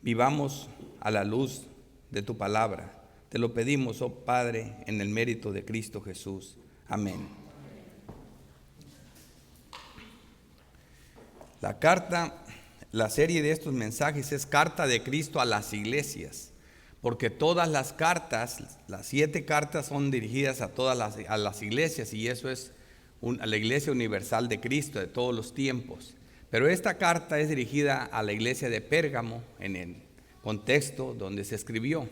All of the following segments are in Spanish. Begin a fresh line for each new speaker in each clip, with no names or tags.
vivamos a la luz de tu palabra. Te lo pedimos, oh Padre, en el mérito de Cristo Jesús. Amén. La serie de estos mensajes es Carta de Cristo a las iglesias, porque todas las cartas, las 7 cartas son dirigidas a todas las iglesias, y eso es a la iglesia universal de Cristo de todos los tiempos. Pero esta carta es dirigida a la iglesia de Pérgamo en el contexto donde se escribió.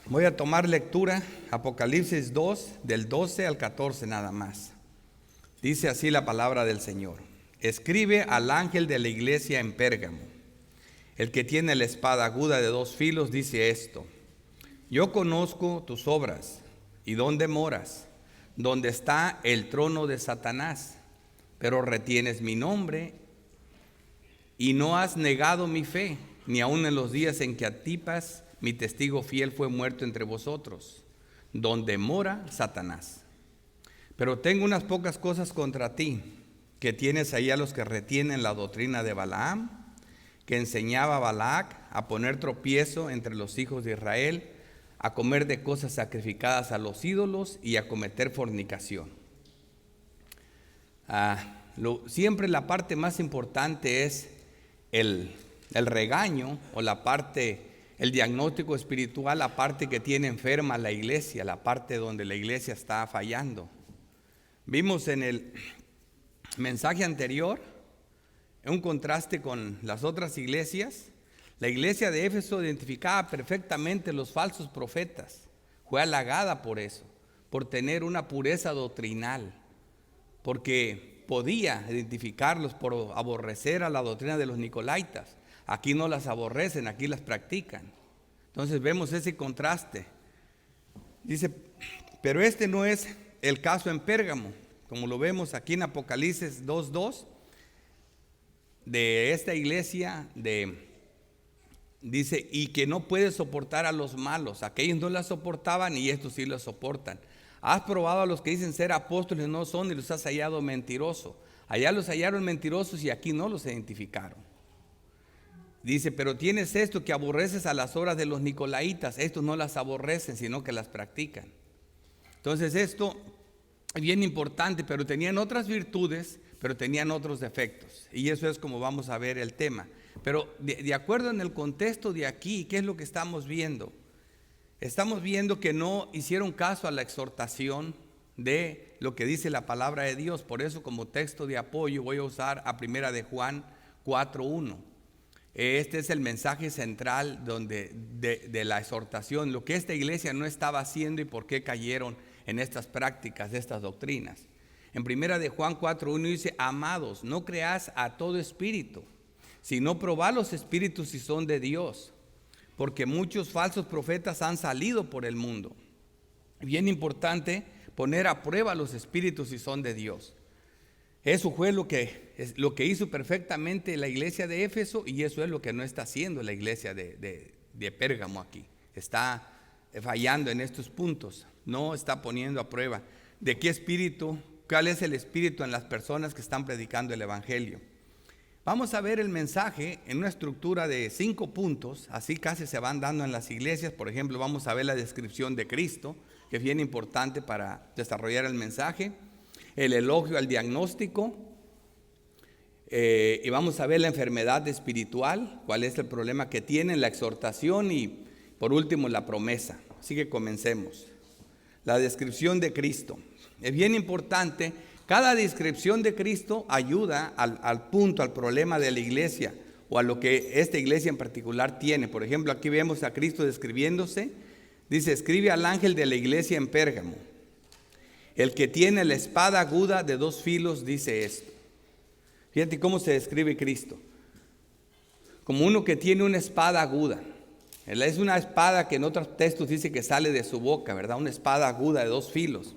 Voy a tomar lectura, Apocalipsis 2, del 12 al 14 nada más. Dice así la palabra del Señor. Escribe al ángel de la iglesia en Pérgamo. El que tiene la espada aguda de 2 filos dice esto: yo conozco tus obras y dónde moras, donde está el trono de Satanás, pero retienes mi nombre y no has negado mi fe, ni aun en los días en que Antipas, mi testigo fiel, fue muerto entre vosotros, donde mora Satanás. Pero tengo unas pocas cosas contra ti, que tienes ahí a los que retienen la doctrina de Balaam, que enseñaba a Balac a poner tropiezo entre los hijos de Israel, a comer de cosas sacrificadas a los ídolos y a cometer fornicación. Siempre la parte más importante es el regaño, o la parte, el diagnóstico espiritual, la parte que tiene enferma la iglesia, la parte donde la iglesia está fallando. Vimos en el mensaje anterior un contraste con las otras iglesias. La iglesia de Éfeso identificaba perfectamente los falsos profetas. Fue halagada por eso, por tener una pureza doctrinal, porque podía identificarlos por aborrecer a la doctrina de los nicolaítas. Aquí no las aborrecen, aquí las practican. Entonces vemos ese contraste. Dice, pero este no es el caso en Pérgamo, como lo vemos aquí en Apocalipsis 2:2, de esta iglesia dice, y que no puede soportar a los malos. Aquellos no la soportaban y estos sí la soportan. Has probado a los que dicen ser apóstoles, no son, y los has hallado mentirosos. Allá los hallaron mentirosos y aquí no los identificaron. Dice, pero tienes esto, que aborreces a las obras de los nicolaítas. Estos no las aborrecen, sino que las practican. Entonces esto es bien importante, pero tenían otras virtudes, pero tenían otros defectos. Y eso es como vamos a ver el tema. Pero de acuerdo en el contexto de aquí, ¿qué es lo que estamos viendo? Estamos viendo que no hicieron caso a la exhortación de lo que dice la palabra de Dios. Por eso, como texto de apoyo, voy a usar a 1 de Juan 4:1. Este es el mensaje central de la exhortación, lo que esta iglesia no estaba haciendo y por qué cayeron en estas prácticas, de estas doctrinas. En 1 de Juan 4:1 dice, amados, no creáis a todo espíritu, sino probad los espíritus si son de Dios, porque muchos falsos profetas han salido por el mundo. Bien importante poner a prueba los espíritus si son de Dios. Eso fue lo que hizo perfectamente la iglesia de Éfeso, y eso es lo que no está haciendo la iglesia de Pérgamo aquí. Está fallando en estos puntos, no está poniendo a prueba de qué espíritu, cuál es el espíritu en las personas que están predicando el evangelio. Vamos a ver el mensaje en una estructura de 5 puntos, así casi se van dando en las iglesias. Por ejemplo, vamos a ver la descripción de Cristo, que es bien importante para desarrollar el mensaje, el elogio al diagnóstico, y vamos a ver la enfermedad espiritual, cuál es el problema que tienen, la exhortación y por último la promesa. Así que comencemos. La descripción de Cristo. Es bien importante. Cada descripción de Cristo ayuda al punto, al problema de la iglesia o a lo que esta iglesia en particular tiene. Por ejemplo, aquí vemos a Cristo describiéndose. Dice, escribe al ángel de la iglesia en Pérgamo. El que tiene la espada aguda de 2 filos dice esto. Fíjate cómo se describe Cristo. Como uno que tiene una espada aguda. Es una espada que en otros textos dice que sale de su boca, ¿verdad? Una espada aguda de 2 filos.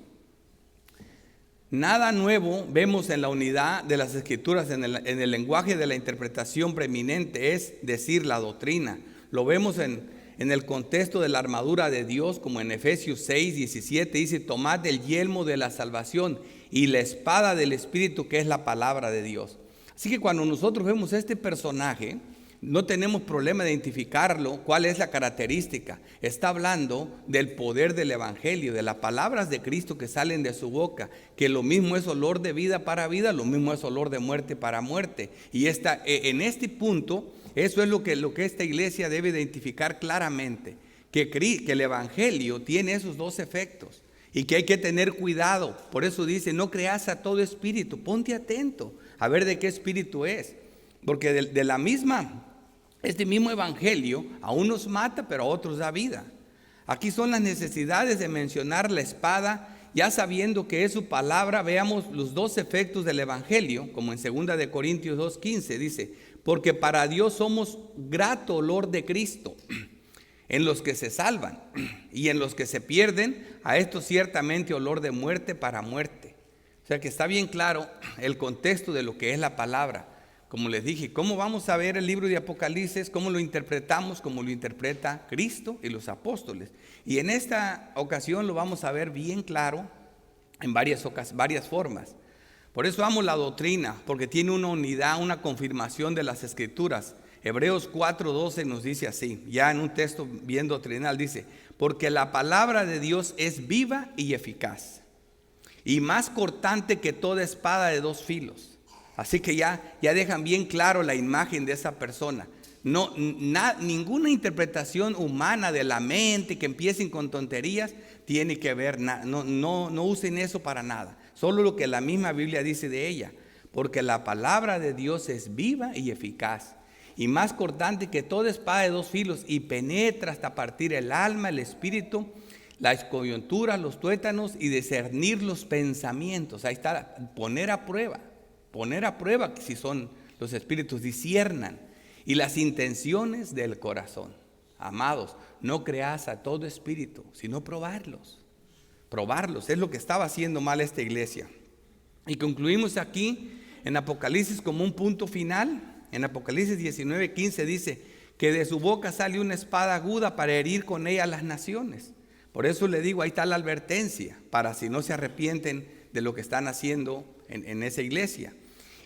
Nada nuevo vemos en la unidad de las escrituras, en el lenguaje de la interpretación preeminente, es decir, la doctrina. Lo vemos en el contexto de la armadura de Dios, como en Efesios 6:17 dice, tomad el yelmo de la salvación y la espada del Espíritu, que es la palabra de Dios. Así que cuando nosotros vemos este personaje, No tenemos problema de identificarlo. ¿Cuál es la característica? Está hablando del poder del evangelio, de las palabras de Cristo que salen de su boca, que lo mismo es olor de vida para vida, lo mismo es olor de muerte para muerte. Y en este punto, eso es lo que esta iglesia debe identificar claramente, que el evangelio tiene esos dos efectos y que hay que tener cuidado. Por eso dice, no creas a todo espíritu, ponte atento a ver de qué espíritu es, porque este mismo evangelio a unos mata, pero a otros da vida. Aquí son las necesidades de mencionar la espada, ya sabiendo que es su palabra. Veamos los dos efectos del evangelio, como en 2 de Corintios 2:15 dice, porque para Dios somos grato olor de Cristo en los que se salvan, y en los que se pierden, a esto ciertamente olor de muerte para muerte. O sea que está bien claro el contexto de lo que es la palabra. Como les dije, ¿cómo vamos a ver el libro de Apocalipsis? ¿Cómo lo interpretamos? Como lo interpreta Cristo y los apóstoles. Y en esta ocasión lo vamos a ver bien claro en varias formas. Por eso amo la doctrina, porque tiene una unidad, una confirmación de las Escrituras. Hebreos 4:12 nos dice así, ya en un texto bien doctrinal, dice, porque la palabra de Dios es viva y eficaz, y más cortante que toda espada de dos filos. Así que ya dejan bien claro la imagen de esa persona. Ninguna interpretación humana de la mente que empiecen con tonterías tiene que ver, no usen eso para nada. Solo lo que la misma Biblia dice de ella. Porque la palabra de Dios es viva y eficaz, y más cortante que toda espada de dos filos, y penetra hasta partir el alma, el espíritu, las coyunturas, los tuétanos, y discernir los pensamientos. Ahí está, poner a prueba que si son los espíritus, disciernan, y las intenciones del corazón. Amados, no creas a todo espíritu, sino probarlos, es lo que estaba haciendo mal esta iglesia. Y concluimos aquí en Apocalipsis como un punto final. En Apocalipsis 19:15 dice que de su boca sale una espada aguda para herir con ella a las naciones. Por eso le digo, ahí está la advertencia, para si no se arrepienten de lo que están haciendo en esa iglesia.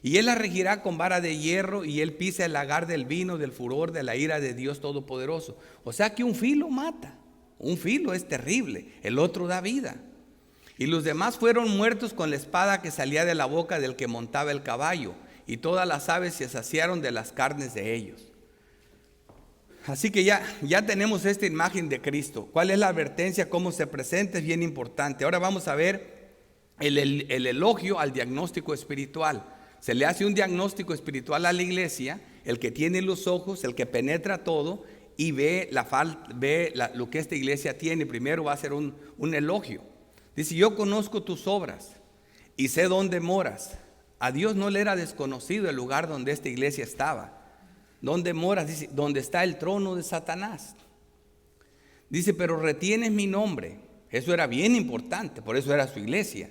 Y él la regirá con vara de hierro, y él pisa el lagar del vino del furor de la ira de Dios Todopoderoso. O sea que un filo mata, un filo es terrible, el otro da vida. Y los demás fueron muertos con la espada que salía de la boca del que montaba el caballo, y todas las aves se saciaron de las carnes de ellos. Así que ya tenemos esta imagen de Cristo. ¿Cuál es la advertencia? ¿Cómo se presenta? Es bien importante. Ahora vamos a ver el elogio al diagnóstico espiritual. Se le hace un diagnóstico espiritual a la iglesia, el que tiene los ojos, el que penetra todo y ve lo que esta iglesia tiene. Primero va a ser un elogio. Dice, yo conozco tus obras y sé dónde moras. A Dios no le era desconocido el lugar donde esta iglesia estaba. ¿Dónde moras? Dice, donde está el trono de Satanás. Dice, pero retienes mi nombre. Eso era bien importante, por eso era su iglesia.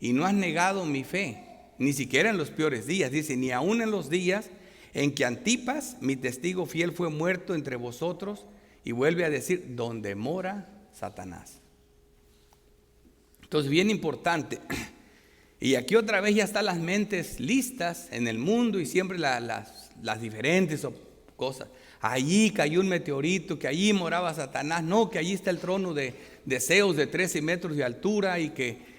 Y no has negado mi fe, ni siquiera en los peores días. Dice, ni aún en los días en que Antipas, mi testigo fiel, fue muerto entre vosotros. Y vuelve a decir, donde mora Satanás. Entonces, bien importante. Y aquí otra vez ya están las mentes listas en el mundo, y siempre las diferentes cosas. Allí cayó un meteorito, que allí moraba Satanás. No, que allí está el trono de Zeus de 13 metros de altura, y que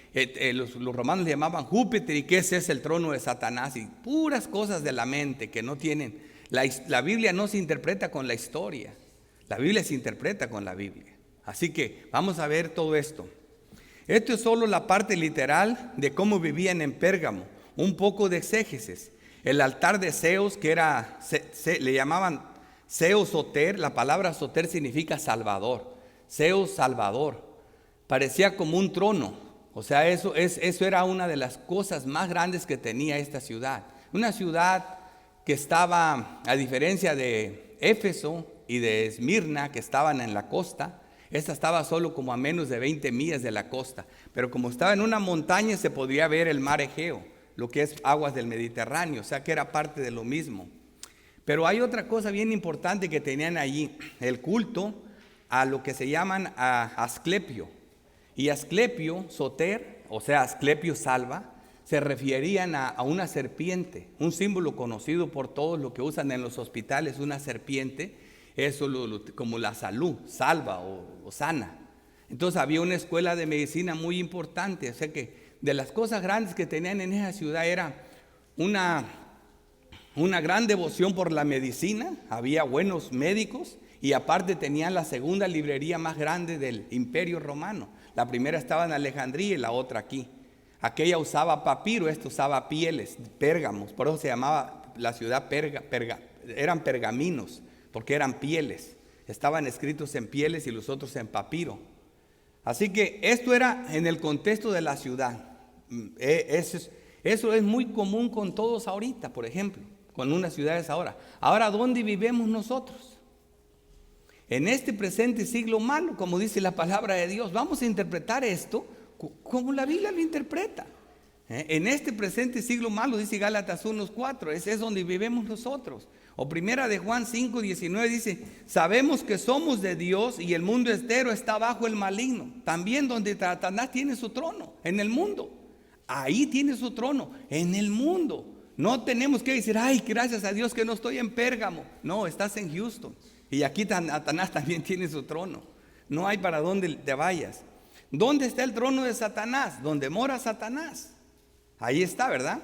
los romanos le llamaban Júpiter, y que ese es el trono de Satanás. Y puras cosas de la mente que no tienen. La Biblia no se interpreta con la historia, la Biblia se interpreta con la Biblia. Así que vamos a ver todo esto. Esto es solo la parte literal de cómo vivían en Pérgamo. Un poco de exégesis. El altar de Zeus, que le llamaban Zeus Soter. La palabra Soter significa salvador. Zeus Salvador. Parecía como un trono. O sea, eso era una de las cosas más grandes que tenía esta ciudad. Una ciudad que estaba, a diferencia de Éfeso y de Esmirna, que estaban en la costa. Esta estaba solo como a menos de 20 millas de la costa, pero como estaba en una montaña se podría ver el mar Egeo, lo que es aguas del Mediterráneo, o sea que era parte de lo mismo. Pero hay otra cosa bien importante que tenían allí, el culto a lo que se llaman a Asclepio. Y Asclepio, Soter, o sea Asclepio salva, se referían a una serpiente, un símbolo conocido por todos, lo que usan en los hospitales, una serpiente, eso como la salud, salva o sana. Entonces había una escuela de medicina muy importante, o sea que de las cosas grandes que tenían en esa ciudad era una gran devoción por la medicina, había buenos médicos y aparte tenían la segunda librería más grande del Imperio Romano. La primera estaba en Alejandría y la otra aquí. Aquella usaba papiro, esta usaba pieles, pérgamos, por eso se llamaba la ciudad eran pergaminos, porque eran pieles, estaban escritos en pieles y los otros en papiro. Así que esto era en el contexto de la ciudad. Eso es muy común con todos ahorita, por ejemplo, con unas ciudades ahora. Ahora, ¿dónde vivimos nosotros? En este presente siglo malo, como dice la palabra de Dios, vamos a interpretar esto como la Biblia lo interpreta. En este presente siglo malo, dice Gálatas 1:4, es donde vivimos nosotros. O primera de Juan 5:19 dice, sabemos que somos de Dios y el mundo entero está bajo el maligno. También donde Satanás tiene su trono, en el mundo. Ahí tiene su trono, en el mundo. No tenemos que decir, ay, gracias a Dios que no estoy en Pérgamo. No, estás en Houston. Y aquí Satanás también tiene su trono. No hay para dónde te vayas. ¿Dónde está el trono de Satanás? ¿Dónde mora Satanás? Ahí está, ¿verdad?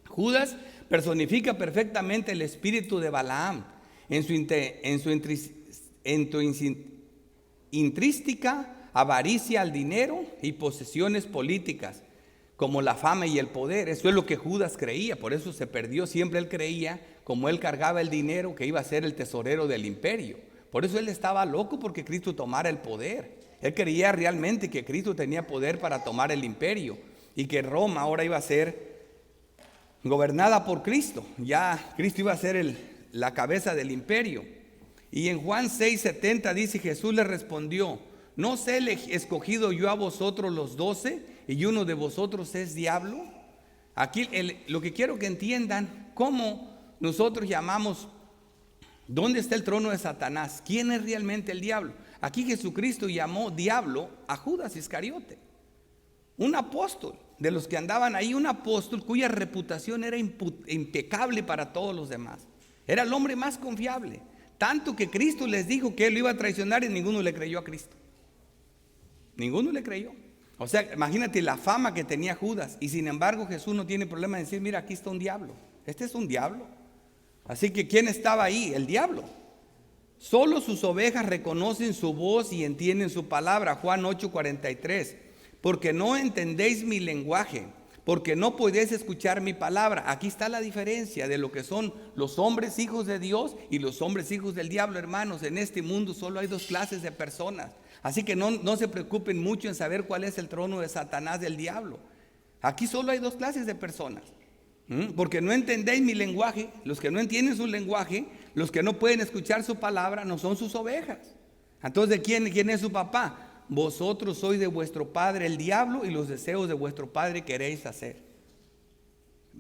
Judas personifica perfectamente el espíritu de Balaam en su intrínseca avaricia al dinero y posesiones políticas, como la fama y el poder. Eso es lo que Judas creía, por eso se perdió. Siempre él creía, como él cargaba el dinero, que iba a ser el tesorero del imperio. Por eso él estaba loco porque Cristo tomara el poder. Él creía realmente que Cristo tenía poder para tomar el imperio y que Roma ahora iba a ser gobernada por Cristo. Ya Cristo iba a ser la cabeza del imperio. Y en Juan 6:70 dice, Jesús le respondió, ¿no sé escogido yo a vosotros los 12 y uno de vosotros es diablo? Aquí lo que quiero que entiendan, cómo nosotros llamamos, ¿dónde está el trono de Satanás? ¿Quién es realmente el diablo? Aquí Jesucristo llamó diablo a Judas Iscariote, un apóstol de los que andaban ahí, un apóstol cuya reputación era impecable para todos los demás. Era el hombre más confiable, tanto que Cristo les dijo que él lo iba a traicionar y ninguno le creyó a Cristo. Ninguno le creyó. O sea, imagínate la fama que tenía Judas, y sin embargo Jesús no tiene problema en decir, mira, aquí está un diablo. Este es un diablo. Así que ¿quién estaba ahí? El diablo. Solo sus ovejas reconocen su voz y entienden su palabra. Juan 8:43. Porque no entendéis mi lenguaje, porque no podéis escuchar mi palabra. Aquí está la diferencia de lo que son los hombres hijos de Dios y los hombres hijos del diablo, hermanos. En este mundo solo hay dos clases de personas. Así que no se preocupen mucho en saber cuál es el trono de Satanás, del diablo. Aquí solo hay dos clases de personas. Porque no entendéis mi lenguaje. Los que no entienden su lenguaje, los que no pueden escuchar su palabra, no son sus ovejas. Entonces, ¿quién es su papá? Vosotros sois de vuestro padre el diablo y los deseos de vuestro padre queréis hacer.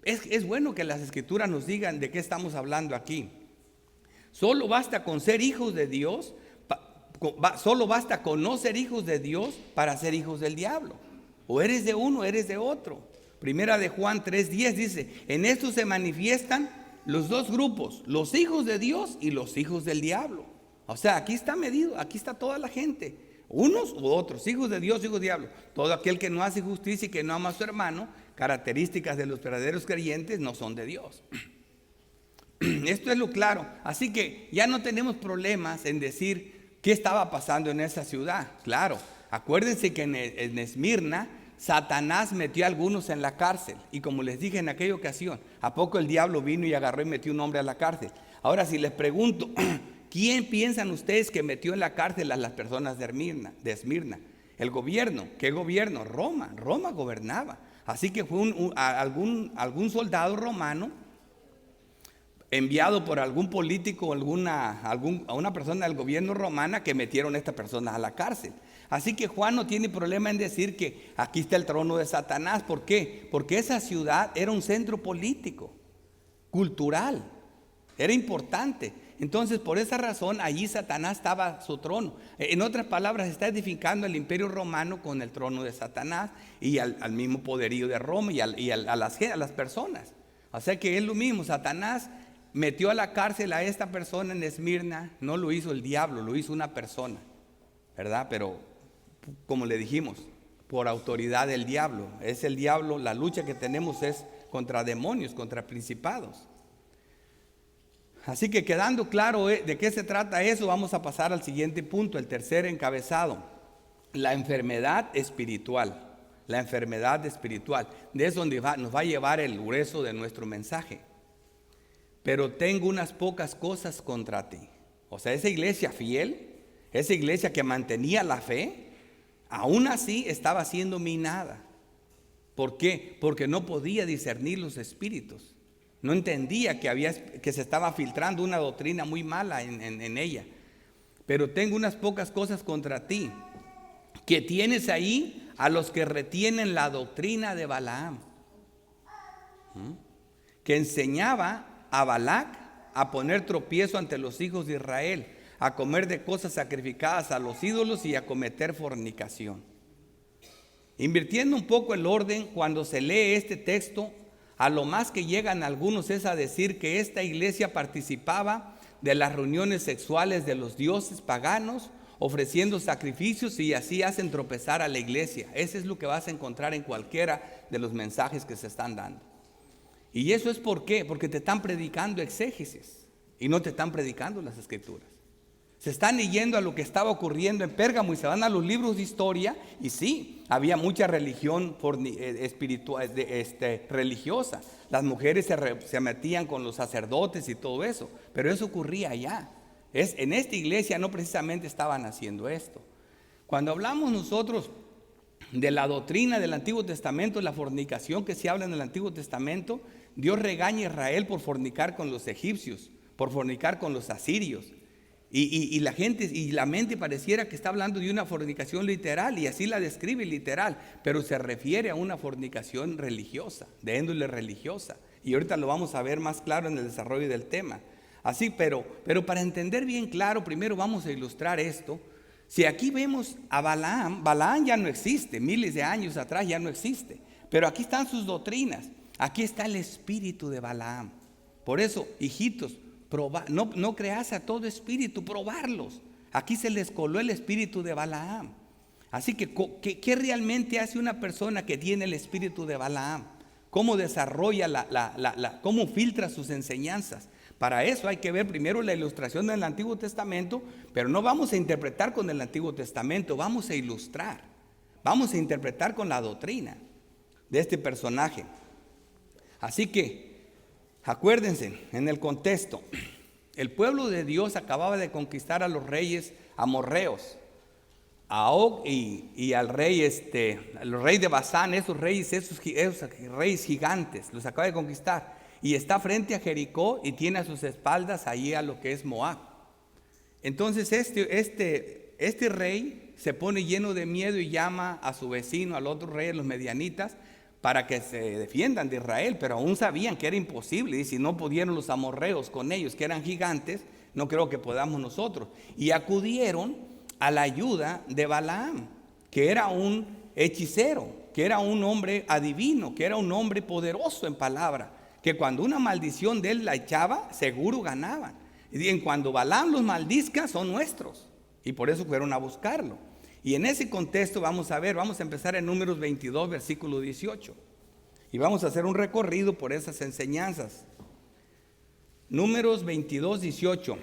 Es bueno que las escrituras nos digan de qué estamos hablando aquí. Solo basta con ser hijos de Dios, solo basta con no ser hijos de Dios para ser hijos del diablo. O eres de uno o eres de otro. Primera de Juan 3:10 dice, en esto se manifiestan los dos grupos, los hijos de Dios y los hijos del diablo. O sea, aquí está medido, aquí está toda la gente, unos u otros, hijos de Dios, hijos del diablo. Todo aquel que no hace justicia y que no ama a su hermano, características de los verdaderos creyentes, no son de Dios. Esto es lo claro. Así que ya no tenemos problemas en decir qué estaba pasando en esa ciudad. Claro, acuérdense que en Esmirna Satanás metió a algunos en la cárcel. Y como les dije en aquella ocasión, ¿a poco el diablo vino y agarró y metió un hombre a la cárcel? Ahora si les pregunto, ¿quién piensan ustedes que metió en la cárcel a las personas de Esmirna? El gobierno. ¿Qué gobierno? Roma gobernaba. Así que fue algún soldado romano enviado por algún político o a una persona del gobierno romana que metieron a estas personas a la cárcel. Así que Juan no tiene problema en decir que aquí está el trono de Satanás. ¿Por qué? Porque esa ciudad era un centro político, cultural, era importante. Entonces, por esa razón, allí Satanás estaba su trono. En otras palabras, está edificando el imperio romano con el trono de Satanás y al mismo poderío de Roma y a las personas. O sea que es lo mismo. Satanás metió a la cárcel a esta persona en Esmirna. No lo hizo el diablo, lo hizo una persona, ¿verdad? Pero como le dijimos, por autoridad del diablo. Es el diablo, la lucha que tenemos es contra demonios, contra principados. Así que quedando claro de qué se trata eso, vamos a pasar al siguiente punto, el tercer encabezado, la enfermedad espiritual. La enfermedad espiritual, de eso nos va a llevar el grueso de nuestro mensaje. Pero tengo unas pocas cosas contra ti. O sea, esa iglesia fiel, esa iglesia que mantenía la fe, aún así estaba siendo minada. ¿Por qué? Porque no podía discernir los espíritus. No entendía que se estaba filtrando una doctrina muy mala en ella. Pero tengo unas pocas cosas contra ti, que tienes ahí a los que retienen la doctrina de Balaam, que enseñaba a Balac a poner tropiezo ante los hijos de Israel, a comer de cosas sacrificadas a los ídolos y a cometer fornicación. Invirtiendo un poco el orden, cuando se lee este texto, a lo más que llegan algunos es a decir que esta iglesia participaba de las reuniones sexuales de los dioses paganos, ofreciendo sacrificios, y así hacen tropezar a la iglesia. Eso es lo que vas a encontrar en cualquiera de los mensajes que se están dando. Y eso es ¿por qué? Porque te están predicando exégesis y no te están predicando las escrituras. Se están yendo a lo que estaba ocurriendo en Pérgamo y se van a los libros de historia, y sí, había mucha religión espiritual, religiosa. Las mujeres se metían con los sacerdotes y todo eso, pero eso ocurría allá. En esta iglesia no precisamente estaban haciendo esto. Cuando hablamos nosotros de la doctrina del Antiguo Testamento, la fornicación que se habla en el Antiguo Testamento, Dios regaña a Israel por fornicar con los egipcios, por fornicar con los asirios. Y la gente y la mente pareciera que está hablando de una fornicación literal, y así la describe literal, pero se refiere a una fornicación religiosa, de índole religiosa. Y ahorita lo vamos a ver más claro en el desarrollo del tema. Así, pero para entender bien claro, primero vamos a ilustrar esto. Si aquí vemos a Balaam ya no existe, miles de años atrás ya no existe, pero aquí están sus doctrinas, aquí está el espíritu de Balaam. Por eso, hijitos, no creas a todo espíritu, probarlos. Aquí se les coló el espíritu de Balaam. Así que, ¿qué realmente hace una persona que tiene el espíritu de Balaam? ¿Cómo desarrolla cómo filtra sus enseñanzas? Para eso hay que ver primero la ilustración del Antiguo Testamento, pero no vamos a interpretar con el Antiguo Testamento, vamos a ilustrar, vamos a interpretar con la doctrina de este personaje. Así que, acuérdense, en el contexto, el pueblo de Dios acababa de conquistar a los reyes amorreos, a Og y al rey, el rey de Basán, esos reyes gigantes, los acaba de conquistar. Y está frente a Jericó y tiene a sus espaldas allí a lo que es Moab. Entonces este rey se pone lleno de miedo y llama a su vecino, al otro rey, los medianitas, para que se defiendan de Israel, pero aún sabían que era imposible, y si no pudieron los amorreos con ellos, que eran gigantes, no creo que podamos nosotros. Y acudieron a la ayuda de Balaam, que era un hechicero, que era un hombre adivino, que era un hombre poderoso en palabra, que cuando una maldición de él la echaba, seguro ganaban. Y en cuando Balaam los maldizca, son nuestros, y por eso fueron a buscarlo. Y en ese contexto vamos a empezar en Números 22, versículo 18. Y vamos a hacer un recorrido por esas enseñanzas. Números 22, 18.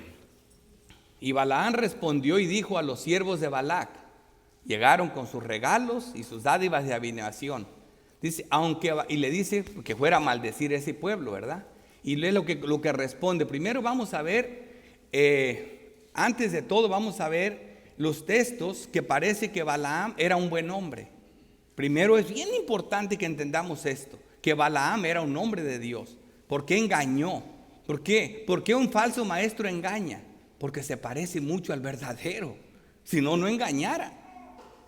Y Balaam respondió y dijo a los siervos de Balac, llegaron con sus regalos y sus dádivas de adivinación. Dice, y le dice que fuera a maldecir ese pueblo, ¿verdad? Y lee lo que responde. Primero vamos a ver, antes de todo vamos a ver los textos que parece que Balaam era un buen hombre. Primero es bien importante que entendamos esto, que Balaam era un hombre de Dios. ¿Por qué engañó? ¿Por qué? ¿Por qué un falso maestro engaña? Porque se parece mucho al verdadero. Si no, no engañara.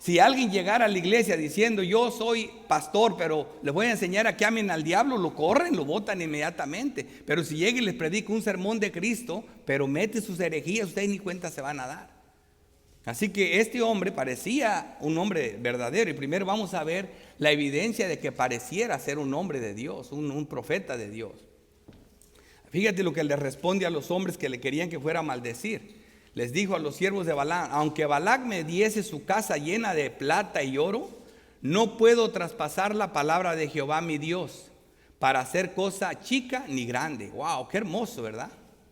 Si alguien llegara a la iglesia diciendo yo soy pastor, pero les voy a enseñar a que amen al diablo, lo corren, lo botan inmediatamente. Pero si llega y les predica un sermón de Cristo, pero mete sus herejías, ustedes ni cuenta se van a dar. Así que este hombre parecía un hombre verdadero. Y primero vamos a ver la evidencia de que pareciera ser un hombre de Dios, un profeta de Dios. Fíjate lo que le responde a los hombres que le querían que fuera a maldecir. Les dijo a los siervos de Balaam: aunque Balac me diese su casa llena de plata y oro, no puedo traspasar la palabra de Jehová mi Dios para hacer cosa chica ni grande. Wow, qué hermoso, ¿verdad?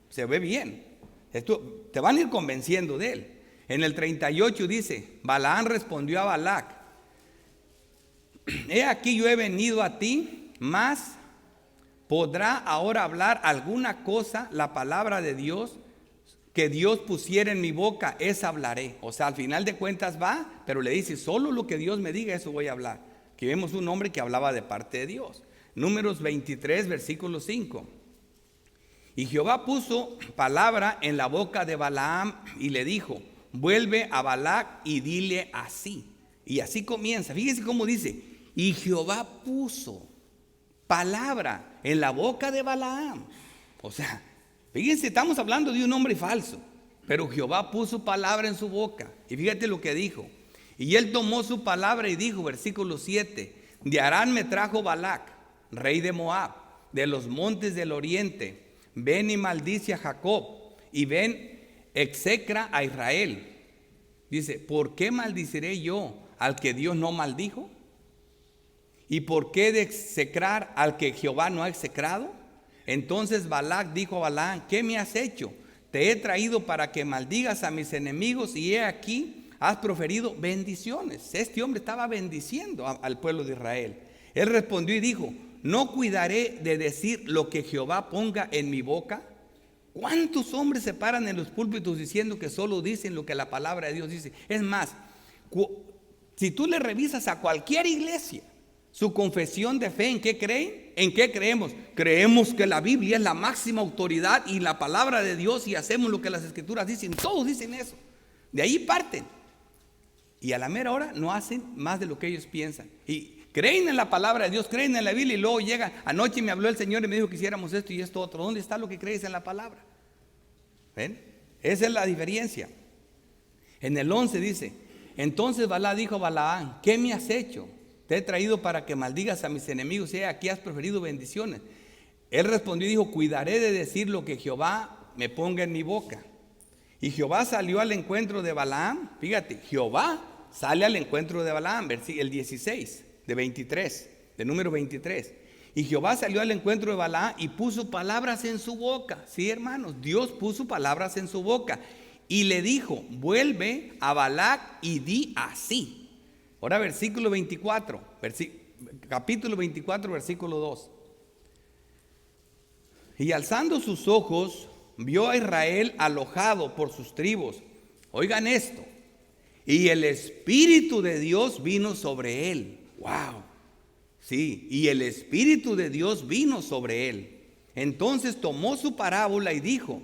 Se ve bien. Esto te van a ir convenciendo de él. En el 38 dice: Balaam respondió a Balac: he aquí yo he venido a ti, mas ¿podrá ahora hablar alguna cosa la palabra de Dios? Que Dios pusiera en mi boca, esa hablaré. O sea, al final de cuentas va, pero le dice: solo lo que Dios me diga, eso voy a hablar. Aquí vemos un hombre que hablaba de parte de Dios. Números 23, versículo 5. Y Jehová puso palabra en la boca de Balaam y le dijo: vuelve a Balac y dile así. Y así comienza. Fíjense cómo dice: y Jehová puso palabra en la boca de Balaam. O sea, fíjense, estamos hablando de un hombre falso, pero Jehová puso palabra en su boca. Y fíjate lo que dijo: y él tomó su palabra y dijo, versículo 7: de Harán me trajo Balac, rey de Moab, de los montes del oriente. Ven y maldice a Jacob, y ven, execra a Israel. Dice: ¿por qué maldiciré yo al que Dios no maldijo? ¿Y por qué de execrar al que Jehová no ha execrado? Entonces Balac dijo a Balaam: ¿qué me has hecho? Te he traído para que maldigas a mis enemigos, y he aquí has proferido bendiciones. Este hombre estaba bendiciendo al pueblo de Israel. Él respondió y dijo: ¿no cuidaré de decir lo que Jehová ponga en mi boca? ¿Cuántos hombres se paran en los púlpitos diciendo que solo dicen lo que la palabra de Dios dice? Es más, si tú le revisas a cualquier iglesia su confesión de fe, ¿en qué creen? ¿En qué creemos? Creemos que la Biblia es la máxima autoridad y la palabra de Dios, y hacemos lo que las escrituras dicen. Todos dicen eso. De ahí parten. Y a la mera hora no hacen más de lo que ellos piensan. Y creen en la palabra de Dios, creen en la Biblia, y luego llegan: anoche me habló el Señor y me dijo que hiciéramos esto y esto otro. ¿Dónde está lo que crees en la palabra? ¿Ven? Esa es la diferencia. En el 11 dice: entonces Balac dijo a Balaam: ¿qué me has hecho? Te he traído para que maldigas a mis enemigos, y aquí has proferido bendiciones. Él respondió y dijo: cuidaré de decir lo que Jehová me ponga en mi boca. Y Jehová salió al encuentro de Balaam. Fíjate, Jehová sale al encuentro de Balaam, el 16 de 23, de número 23. Y Jehová salió al encuentro de Balaam y puso palabras en su boca. Sí, hermanos, Dios puso palabras en su boca. Y le dijo: vuelve a Balac y di así. Ahora versículo 24, capítulo 24, versículo 2. Y alzando sus ojos, vio a Israel alojado por sus tribus. Oigan esto: y el Espíritu de Dios vino sobre él. Wow. Sí, y el Espíritu de Dios vino sobre él. Entonces tomó su parábola y dijo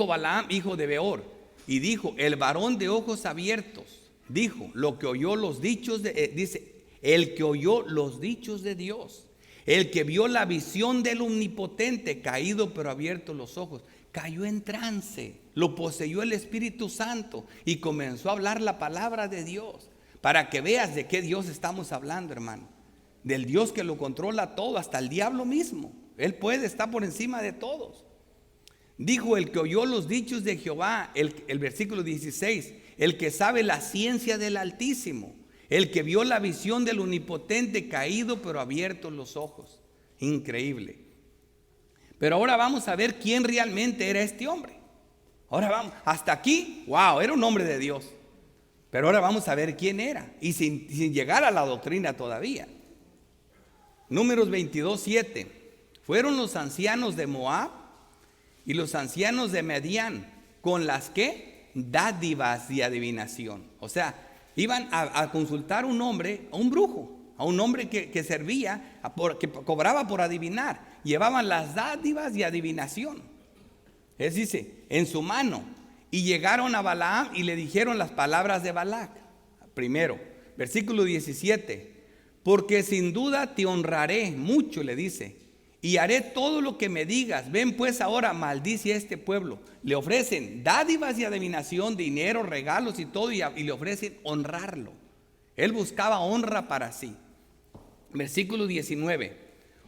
Balaam, hijo de Beor, y dijo: el varón de ojos abiertos, dijo lo que oyó los dichos de, dice, el que oyó los dichos de Dios, el que vio la visión del Omnipotente, caído pero abiertos los ojos. Cayó en trance, lo poseyó el Espíritu Santo y comenzó a hablar la palabra de Dios. Para que veas de qué Dios estamos hablando, hermano. Del Dios que lo controla todo, hasta el diablo mismo. Él puede estar por encima de todos. Dijo: el que oyó los dichos de Jehová, el versículo 16, el que sabe la ciencia del Altísimo, el que vio la visión del Omnipotente, caído pero abiertos los ojos. Increíble. Pero ahora vamos a ver quién realmente era este hombre. Ahora vamos, hasta aquí, wow, era un hombre de Dios. Pero ahora vamos a ver quién era, y sin llegar a la doctrina todavía. Números 22, 7. Fueron los ancianos de Moab y los ancianos de Medián, con las que dádivas y adivinación. O sea, iban a consultar a un hombre, a un brujo, a un hombre que servía, que cobraba por adivinar. Llevaban las dádivas y adivinación. Él dice, en su mano. Y llegaron a Balaam y le dijeron las palabras de Balac. Primero, versículo 17. Porque sin duda te honraré mucho, le dice, y haré todo lo que me digas. Ven pues ahora, maldice a este pueblo. Le ofrecen dádivas y adivinación, dinero, regalos y todo, y le ofrecen honrarlo. Él buscaba honra para sí. Versículo 19.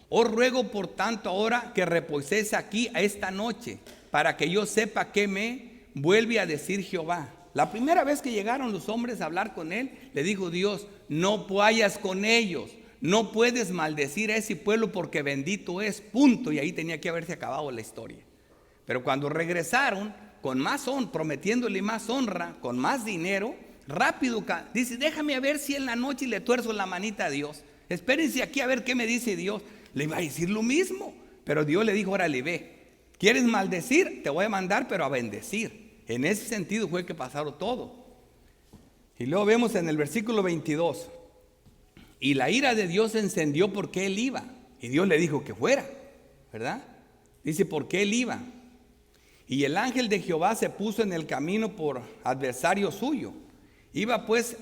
Os ruego por tanto ahora que reposéis aquí a esta noche, para que yo sepa qué me vuelve a decir Jehová. La primera vez que llegaron los hombres a hablar con él, le dijo Dios: no vayas con ellos, no puedes maldecir a ese pueblo porque bendito es, punto. Y ahí tenía que haberse acabado la historia. Pero cuando regresaron con más honra, prometiéndole más honra, con más dinero, rápido dice: déjame a ver si en la noche le tuerzo la manita a Dios. Espérense aquí a ver qué me dice Dios. Le iba a decir lo mismo, pero Dios le dijo: órale, ve, ¿quieres maldecir? Te voy a mandar, pero a bendecir. En ese sentido fue que pasaron todo. Y luego vemos en el versículo 22. Y la ira de Dios se encendió porque él iba. Y Dios le dijo que fuera, ¿verdad? Dice: porque él iba. Y el ángel de Jehová se puso en el camino por adversario suyo. Iba pues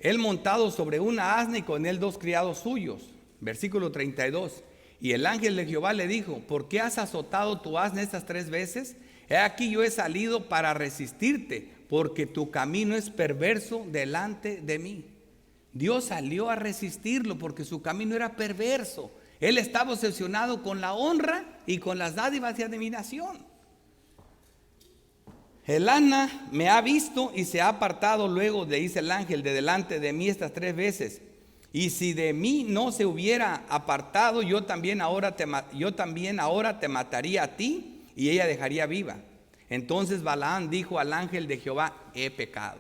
él montado sobre una asna y con él 2 criados suyos. Versículo 32. Y el ángel de Jehová le dijo: ¿por qué has azotado tu asna estas 3 veces? He aquí yo he salido para resistirte, porque tu camino es perverso delante de mí. Dios salió a resistirlo porque su camino era perverso. Él estaba obsesionado con la honra y con las dádivas de adivinación. El asna me ha visto y se ha apartado luego, le dice el ángel, de delante de mí estas 3 veces. Y si de mí no se hubiera apartado, yo también ahora te mataría a ti, y ella dejaría viva. Entonces Balaam dijo al ángel de Jehová: he pecado.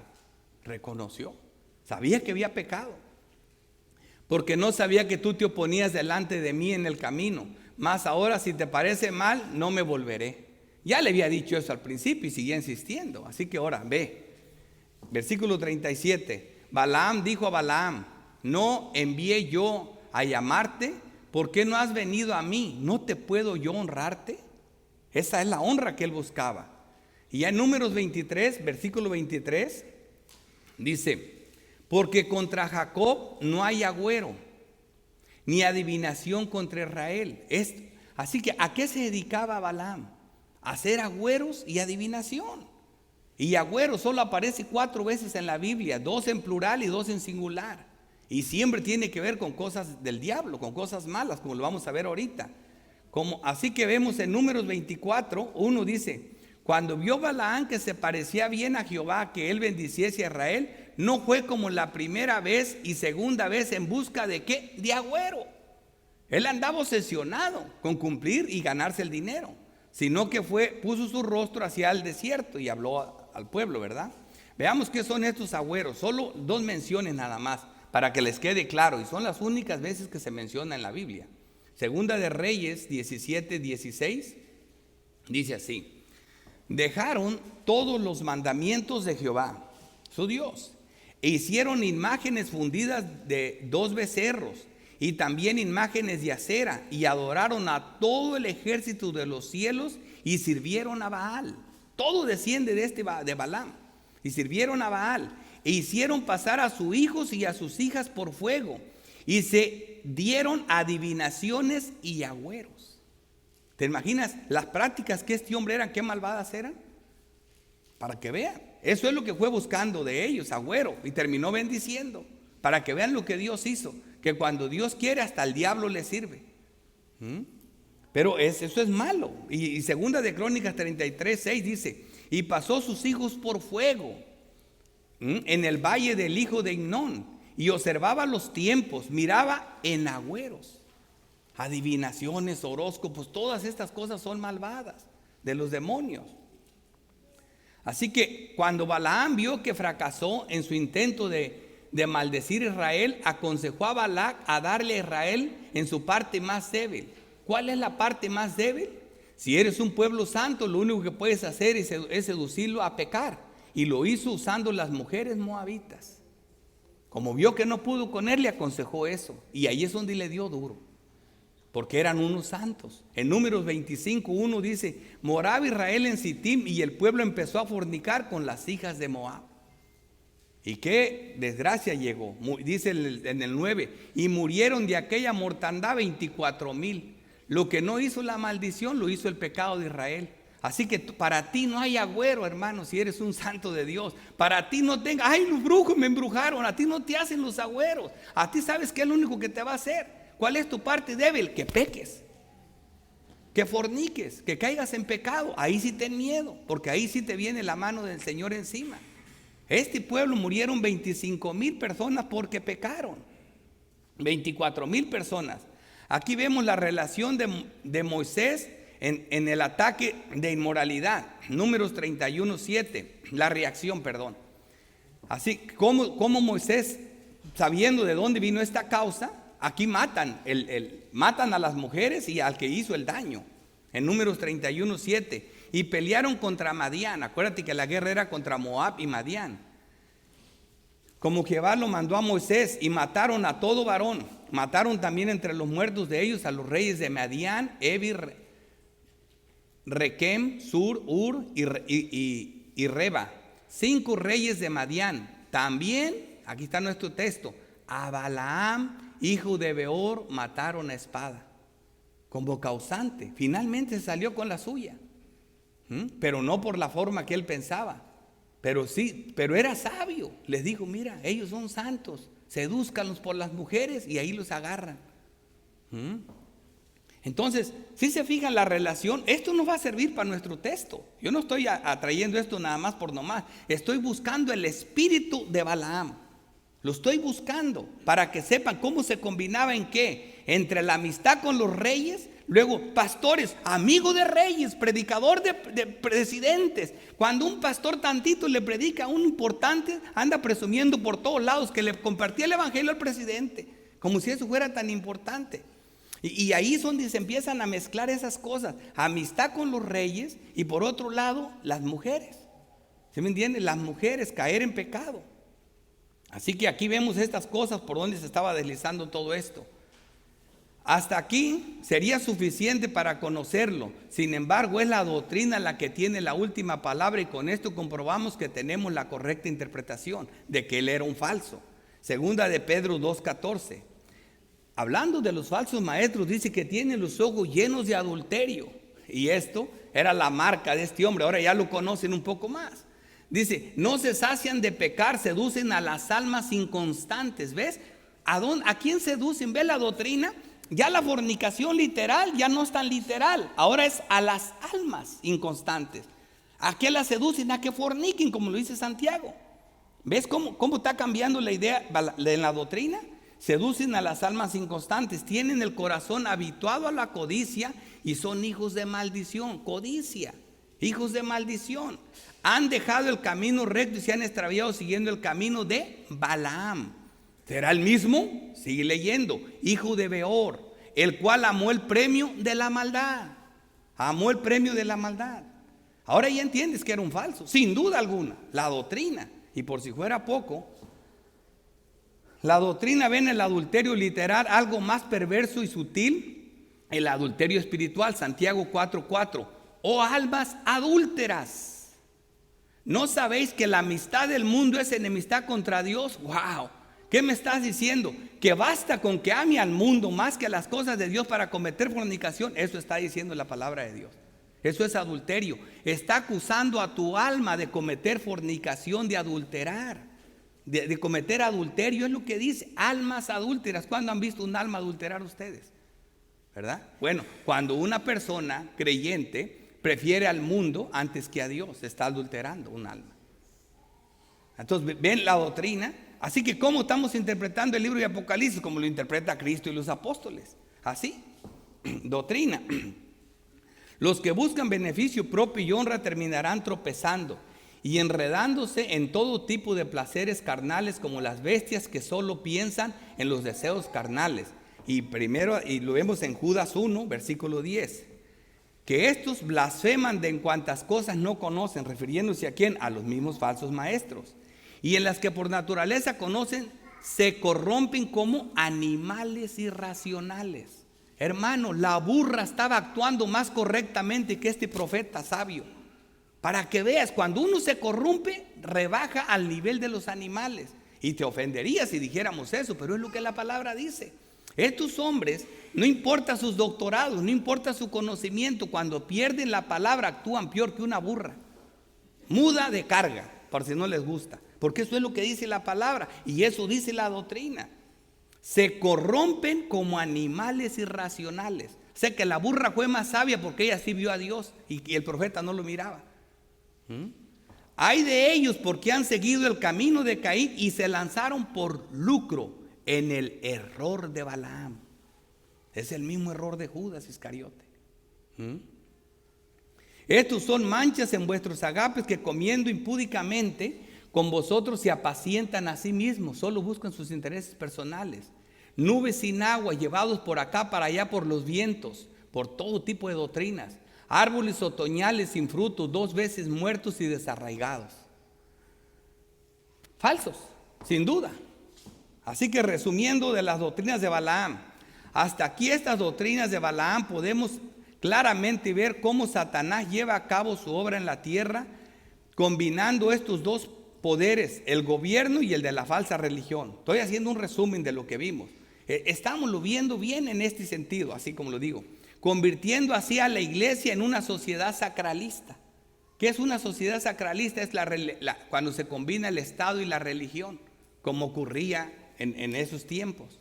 Reconoció, sabía que había pecado, porque no sabía que tú te oponías delante de mí en el camino. Mas ahora, si te parece mal, no me volveré. Ya le había dicho eso al principio y seguía insistiendo. Así que ahora ve, versículo 37. Balaam dijo a Balaam: ¿no envié yo a llamarte? ¿Por qué no has venido a mí? ¿No te puedo yo honrarte? Esa es la honra que él buscaba. Y ya en Números 23, versículo 23, dice: porque contra Jacob no hay agüero, ni adivinación contra Israel. Así que, ¿a qué se dedicaba Balaam? A hacer agüeros y adivinación. Y agüero solo aparece 4 veces en la Biblia, 2 en plural y 2 en singular. Y siempre tiene que ver con cosas del diablo, con cosas malas, como lo vamos a ver ahorita. Así que vemos en Números 24, 1 dice: cuando vio Balaam que se parecía bien a Jehová, que él bendiciese a Israel, no fue como la primera vez y segunda vez en busca de ¿qué? De agüero. Él andaba obsesionado con cumplir y ganarse el dinero, sino que puso su rostro hacia el desierto y habló al pueblo, ¿verdad? Veamos qué son estos agüeros. Solo 2 menciones nada más, para que les quede claro, y son las únicas veces que se menciona en la Biblia. Segunda de Reyes 17, 16, dice así: dejaron todos los mandamientos de Jehová, su Dios, e hicieron imágenes fundidas de 2 becerros, y también imágenes de acera, y adoraron a todo el ejército de los cielos, y sirvieron a Baal. Todo desciende de Balaam, y sirvieron a Baal, e hicieron pasar a sus hijos y a sus hijas por fuego, y se dieron adivinaciones y agüeros. ¿Te imaginas las prácticas que este hombre eran? ¿Qué malvadas eran? Para que vean. Eso es lo que fue buscando de ellos, agüero, y terminó bendiciendo. Para que vean lo que Dios hizo, que cuando Dios quiere hasta el diablo le sirve. Pero eso es malo. Y segunda de Crónicas 33, 6 dice: y pasó sus hijos por fuego en el valle del hijo de Hinón, y observaba los tiempos, miraba en agüeros, adivinaciones, horóscopos. Todas estas cosas son malvadas de los demonios. Así que cuando Balaam vio que fracasó en su intento de maldecir a Israel, aconsejó a Balac a darle a Israel en su parte más débil. ¿Cuál es la parte más débil? Si eres un pueblo santo, lo único que puedes hacer es seducirlo a pecar. Y lo hizo usando las mujeres moabitas. Como vio que no pudo con él, le aconsejó eso. Y ahí es donde le dio duro, porque eran unos santos. En Números 25, 1 dice: moraba Israel en Sittim, y el pueblo empezó a fornicar con las hijas de Moab. Y qué desgracia llegó. Dice en el 9, y murieron de aquella mortandad 24,000. Lo que no hizo la maldición, lo hizo el pecado de Israel. Así que para ti no hay agüero, hermano, si eres un santo de Dios. Para ti no tenga, ay, los brujos me embrujaron. A ti no te hacen los agüeros. A ti sabes qué es lo único que te va a hacer. ¿Cuál es tu parte débil? Que peques, que forniques, que caigas en pecado. Ahí sí ten miedo, porque ahí sí te viene la mano del Señor encima. Este pueblo murieron 25,000 personas porque pecaron. 24,000 personas. Aquí vemos la relación de Moisés en el ataque de inmoralidad. Números 31:7. La reacción, perdón. Así como Moisés, sabiendo de dónde vino esta causa, aquí matan a las mujeres y al que hizo el daño. En Números 31:7. Y pelearon contra Madián. Acuérdate que la guerra era contra Moab y Madián. Como Jehová lo mandó a Moisés, y mataron a todo varón. Mataron también entre los muertos de ellos a los reyes de Madián, Evi, Requem, Sur, Ur y Reba. 5 reyes de Madián. También, aquí está nuestro texto, a Balaam, hijo de Beor, mataron a espada. Como causante. Finalmente salió con la suya. Pero no por la forma que él pensaba. Pero sí, pero era sabio. Les dijo, mira, ellos son santos, sedúzcanlos por las mujeres y ahí los agarran. Entonces, si se fijan la relación, esto nos va a servir para nuestro texto. Yo no estoy atrayendo esto nada más por nomás. Estoy buscando el espíritu de Balaam. Lo estoy buscando para que sepan cómo se combinaba en qué. Entre la amistad con los reyes. Luego, pastores, amigo de reyes, predicador de presidentes. Cuando un pastor tantito le predica a un importante, anda presumiendo por todos lados que le compartía el evangelio al presidente, como si eso fuera tan importante. Y ahí es donde se empiezan a mezclar esas cosas. Amistad con los reyes y por otro lado, las mujeres. ¿Se me entiende? Las mujeres, caer en pecado. Así que aquí vemos estas cosas por donde se estaba deslizando todo esto. Hasta aquí sería suficiente para conocerlo. Sin embargo, es la doctrina la que tiene la última palabra y con esto comprobamos que tenemos la correcta interpretación de que él era un falso. Segunda de Pedro 2:14. Hablando de los falsos maestros, dice que tienen los ojos llenos de adulterio. Y esto era la marca de este hombre. Ahora ya lo conocen un poco más. Dice, no se sacian de pecar, seducen a las almas inconstantes. ¿Ves? ¿A quién seducen? ¿Ves la doctrina? Ya la fornicación literal ya no es tan literal. Ahora es a las almas inconstantes. ¿A qué las seducen? A que forniquen, como lo dice Santiago. ¿Ves cómo está cambiando la idea en la doctrina? Seducen a las almas inconstantes. Tienen el corazón habituado a la codicia y son hijos de maldición. Codicia, hijos de maldición. Han dejado el camino recto y se han extraviado siguiendo el camino de Balaam. ¿Será el mismo? Sigue leyendo. Hijo de Beor, el cual amó el premio de la maldad. Amó el premio de la maldad. Ahora ya entiendes que era un falso, sin duda alguna, la doctrina. Y por si fuera poco, la doctrina ve en el adulterio literal algo más perverso y sutil. El adulterio espiritual, Santiago 4:4. Oh almas adúlteras, ¿no sabéis que la amistad del mundo es enemistad contra Dios? ¡Wow! ¿Qué me estás diciendo? ¿Que basta con que ame al mundo más que a las cosas de Dios para cometer fornicación? Eso está diciendo la palabra de Dios. Eso es adulterio. Está acusando a tu alma de cometer fornicación, de adulterar, de cometer adulterio. Es lo que dice, almas adúlteras. ¿Cuándo han visto un alma adulterar ustedes? ¿Verdad? Bueno, cuando una persona creyente prefiere al mundo antes que a Dios, está adulterando un alma. Entonces, ven la doctrina. Así que ¿cómo estamos interpretando el libro de Apocalipsis? Como lo interpreta Cristo y los apóstoles. Así, doctrina. Los que buscan beneficio propio y honra terminarán tropezando y enredándose en todo tipo de placeres carnales como las bestias que solo piensan en los deseos carnales. Y lo vemos en Judas 1, versículo 10. Que estos blasfeman de en cuantas cosas no conocen, refiriéndose a quién, a los mismos falsos maestros. Y en las que por naturaleza conocen, se corrompen como animales irracionales. Hermano, la burra estaba actuando más correctamente que este profeta sabio. Para que veas, cuando uno se corrompe, rebaja al nivel de los animales. Y te ofendería si dijéramos eso, pero es lo que la palabra dice. Estos hombres, no importa sus doctorados, no importa su conocimiento, cuando pierden la palabra actúan peor que una burra. Muda de carga, por si no les gusta. Porque eso es lo que dice la palabra y eso dice la doctrina. Se corrompen como animales irracionales. O sea que la burra fue más sabia porque ella sí vio a Dios y el profeta no lo miraba. Hay de ellos porque han seguido el camino de Caín y se lanzaron por lucro en el error de Balaam. Es el mismo error de Judas Iscariote. Estos son manchas en vuestros agapes que comiendo impúdicamente con vosotros se apacientan a sí mismos, solo buscan sus intereses personales. Nubes sin agua, llevados por acá para allá por los vientos, por todo tipo de doctrinas. Árboles otoñales sin frutos, 2 veces muertos y desarraigados. Falsos, sin duda. Así que resumiendo de las doctrinas de Balaam, hasta aquí estas doctrinas de Balaam podemos claramente ver cómo Satanás lleva a cabo su obra en la tierra, combinando estos dos poderes, el gobierno y el de la falsa religión. Estoy haciendo un resumen de lo que vimos. Estamos lo viendo bien en este sentido, así como lo digo, convirtiendo así a la iglesia en una sociedad sacralista. ¿Qué es una sociedad sacralista? Es cuando se combina el Estado y la religión, como ocurría en esos tiempos.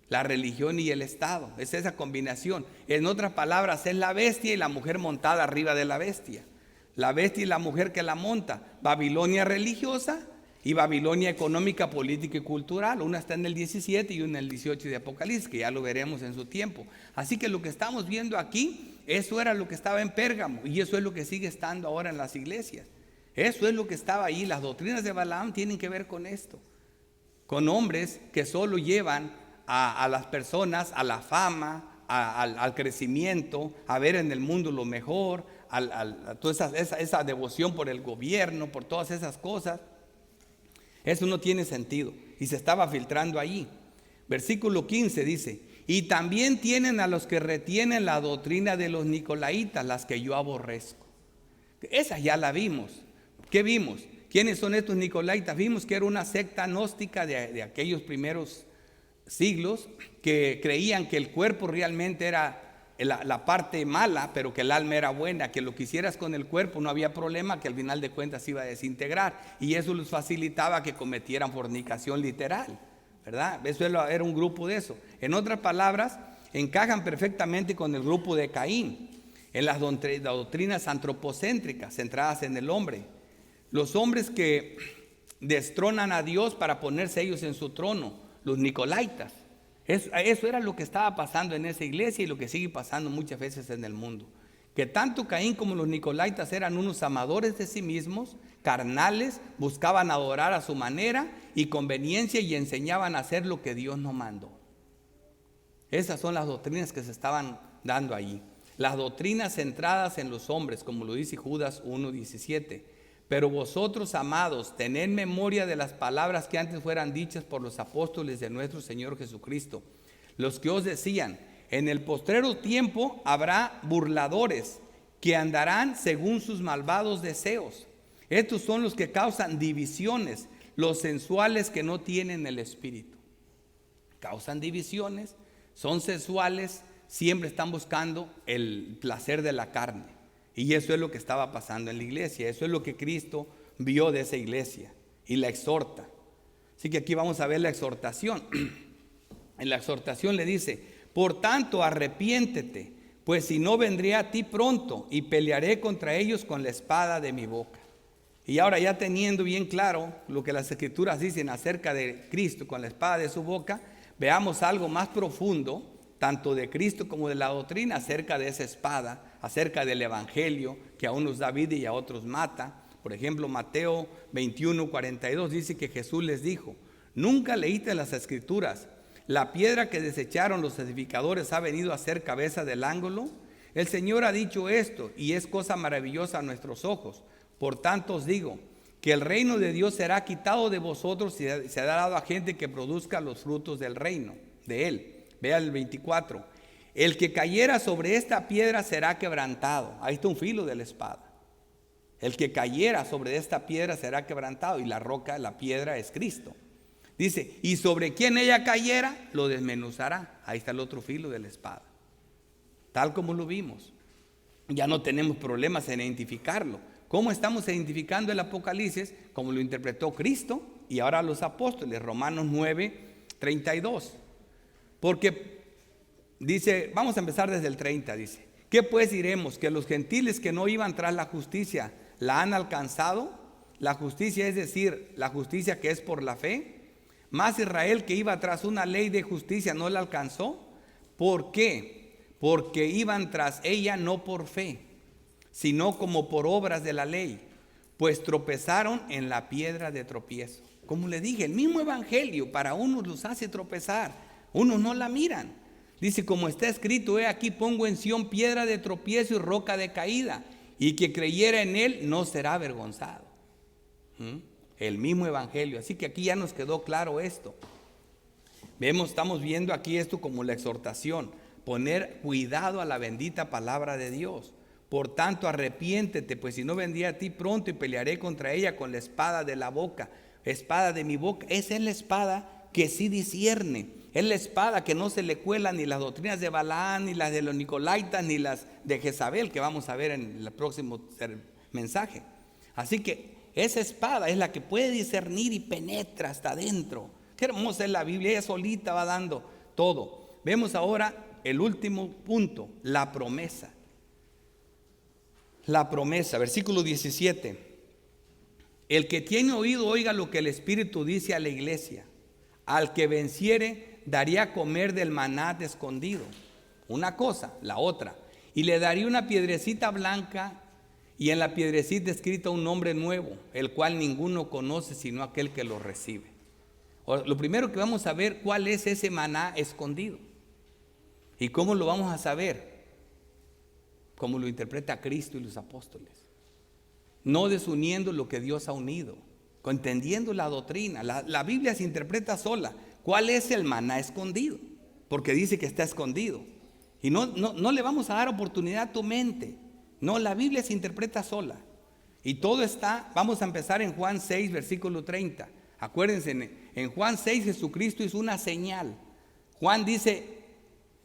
La religión y el Estado, es esa combinación. En otras palabras, es la bestia y la mujer montada arriba de la bestia. La bestia y la mujer que la monta. Babilonia religiosa y Babilonia económica, política y cultural. Una está en el 17 y una en el 18 de Apocalipsis, que ya lo veremos en su tiempo. Así que lo que estamos viendo aquí, eso era lo que estaba en Pérgamo y eso es lo que sigue estando ahora en las iglesias. Eso es lo que estaba ahí. Las doctrinas de Balaam tienen que ver con esto. Con hombres que solo llevan a las personas a la fama, al crecimiento, a ver en el mundo lo mejor, a toda esa devoción por el gobierno, por todas esas cosas. Eso no tiene sentido y se estaba filtrando allí. Versículo 15 dice: y también tienen a los que retienen la doctrina de los nicolaitas, las que yo aborrezco. Esa ya la vimos. ¿Qué vimos? ¿Quiénes son estos nicolaitas? Vimos que era una secta gnóstica de aquellos primeros siglos que creían que el cuerpo realmente era la parte mala, pero que el alma era buena, que lo que hicieras con el cuerpo no había problema, que al final de cuentas se iba a desintegrar, y eso les facilitaba que cometieran fornicación literal, ¿verdad? Eso era un grupo de eso. En otras palabras, encajan perfectamente con el grupo de Caín, en las doctrinas antropocéntricas centradas en el hombre. Los hombres que destronan a Dios para ponerse ellos en su trono, los nicolaitas. Eso era lo que estaba pasando en esa iglesia y lo que sigue pasando muchas veces en el mundo. Que tanto Caín como los nicolaitas eran unos amadores de sí mismos, carnales, buscaban adorar a su manera y conveniencia y enseñaban a hacer lo que Dios no mandó. Esas son las doctrinas que se estaban dando allí. Las doctrinas centradas en los hombres, como lo dice Judas 1:17. Pero vosotros, amados, tened memoria de las palabras que antes fueran dichas por los apóstoles de nuestro Señor Jesucristo, los que os decían: en el postrero tiempo habrá burladores que andarán según sus malvados deseos. Estos son los que causan divisiones, los sensuales que no tienen el espíritu. Causan divisiones, son sensuales, siempre están buscando el placer de la carne. Y eso es lo que estaba pasando en la iglesia. Eso es lo que Cristo vio de esa iglesia y la exhorta. Así que aquí vamos a ver la exhortación. En la exhortación le dice: por tanto, arrepiéntete, pues si no vendré a ti pronto y pelearé contra ellos con la espada de mi boca. Y ahora, ya teniendo bien claro lo que las escrituras dicen acerca de Cristo con la espada de su boca, veamos algo más profundo, tanto de Cristo como de la doctrina, acerca de esa espada, acerca del evangelio, que a unos da vida y a otros mata. Por ejemplo, Mateo 21:42 dice que Jesús les dijo: ¿nunca leíste las escrituras? La piedra que desecharon los edificadores ha venido a ser cabeza del ángulo. El Señor ha dicho esto, y es cosa maravillosa a nuestros ojos. Por tanto os digo que el reino de Dios será quitado de vosotros y se hará dado a gente que produzca los frutos del reino, de él. Vea el 24. El que cayera sobre esta piedra será quebrantado. Ahí está un filo de la espada. El que cayera sobre esta piedra será quebrantado, y la roca, la piedra es Cristo. Dice, y sobre quien ella cayera, lo desmenuzará. Ahí está el otro filo de la espada. Tal como lo vimos. Ya no tenemos problemas en identificarlo. ¿Cómo estamos identificando el Apocalipsis? Como lo interpretó Cristo y ahora los apóstoles. Romanos 9:32. Porque dice, vamos a empezar desde el 30, dice. ¿Qué pues diremos? ¿Que los gentiles que no iban tras la justicia la han alcanzado? La justicia, es decir, la justicia que es por la fe. Más Israel, que iba tras una ley de justicia, no la alcanzó. ¿Por qué? Porque iban tras ella no por fe, sino como por obras de la ley, pues tropezaron en la piedra de tropiezo. Como le dije, el mismo evangelio para unos los hace tropezar, unos no la miran. Dice, como está escrito, he aquí pongo en Sión piedra de tropiezo y roca de caída, y que creyera en él no será avergonzado. El mismo evangelio. Así que aquí ya nos quedó claro esto. Estamos viendo aquí esto como la exhortación, poner cuidado a la bendita palabra de Dios. Por tanto, arrepiéntete, pues si no vendré a ti pronto y pelearé contra ella con la espada de la boca. Espada de mi boca. Esa es la espada que sí discierne. Es la espada que no se le cuela ni las doctrinas de Balaán, ni las de los Nicolaitas, ni las de Jezabel, que vamos a ver en el próximo mensaje. Así que esa espada es la que puede discernir y penetra hasta adentro. Qué hermosa es la Biblia, ella solita va dando todo. Vemos ahora el último punto, la promesa. La promesa, versículo 17. El que tiene oído oiga lo que el Espíritu dice a la iglesia. Al que venciere daría a comer del maná escondido. Una cosa, la otra. Y le daría una piedrecita blanca, y en la piedrecita escrito un nombre nuevo, el cual ninguno conoce sino aquel que lo recibe. Lo primero que vamos a ver, ¿cuál es ese maná escondido? ¿Y cómo lo vamos a saber? Como lo interpreta Cristo y los apóstoles. No desuniendo lo que Dios ha unido, entendiendo la doctrina. La Biblia se interpreta sola. ¿Cuál es el maná escondido? Porque dice que está escondido. Y no le vamos a dar oportunidad a tu mente. No, la Biblia se interpreta sola. Y todo está, vamos a empezar en Juan 6, versículo 30. Acuérdense, en Juan 6 Jesucristo hizo una señal. Juan dice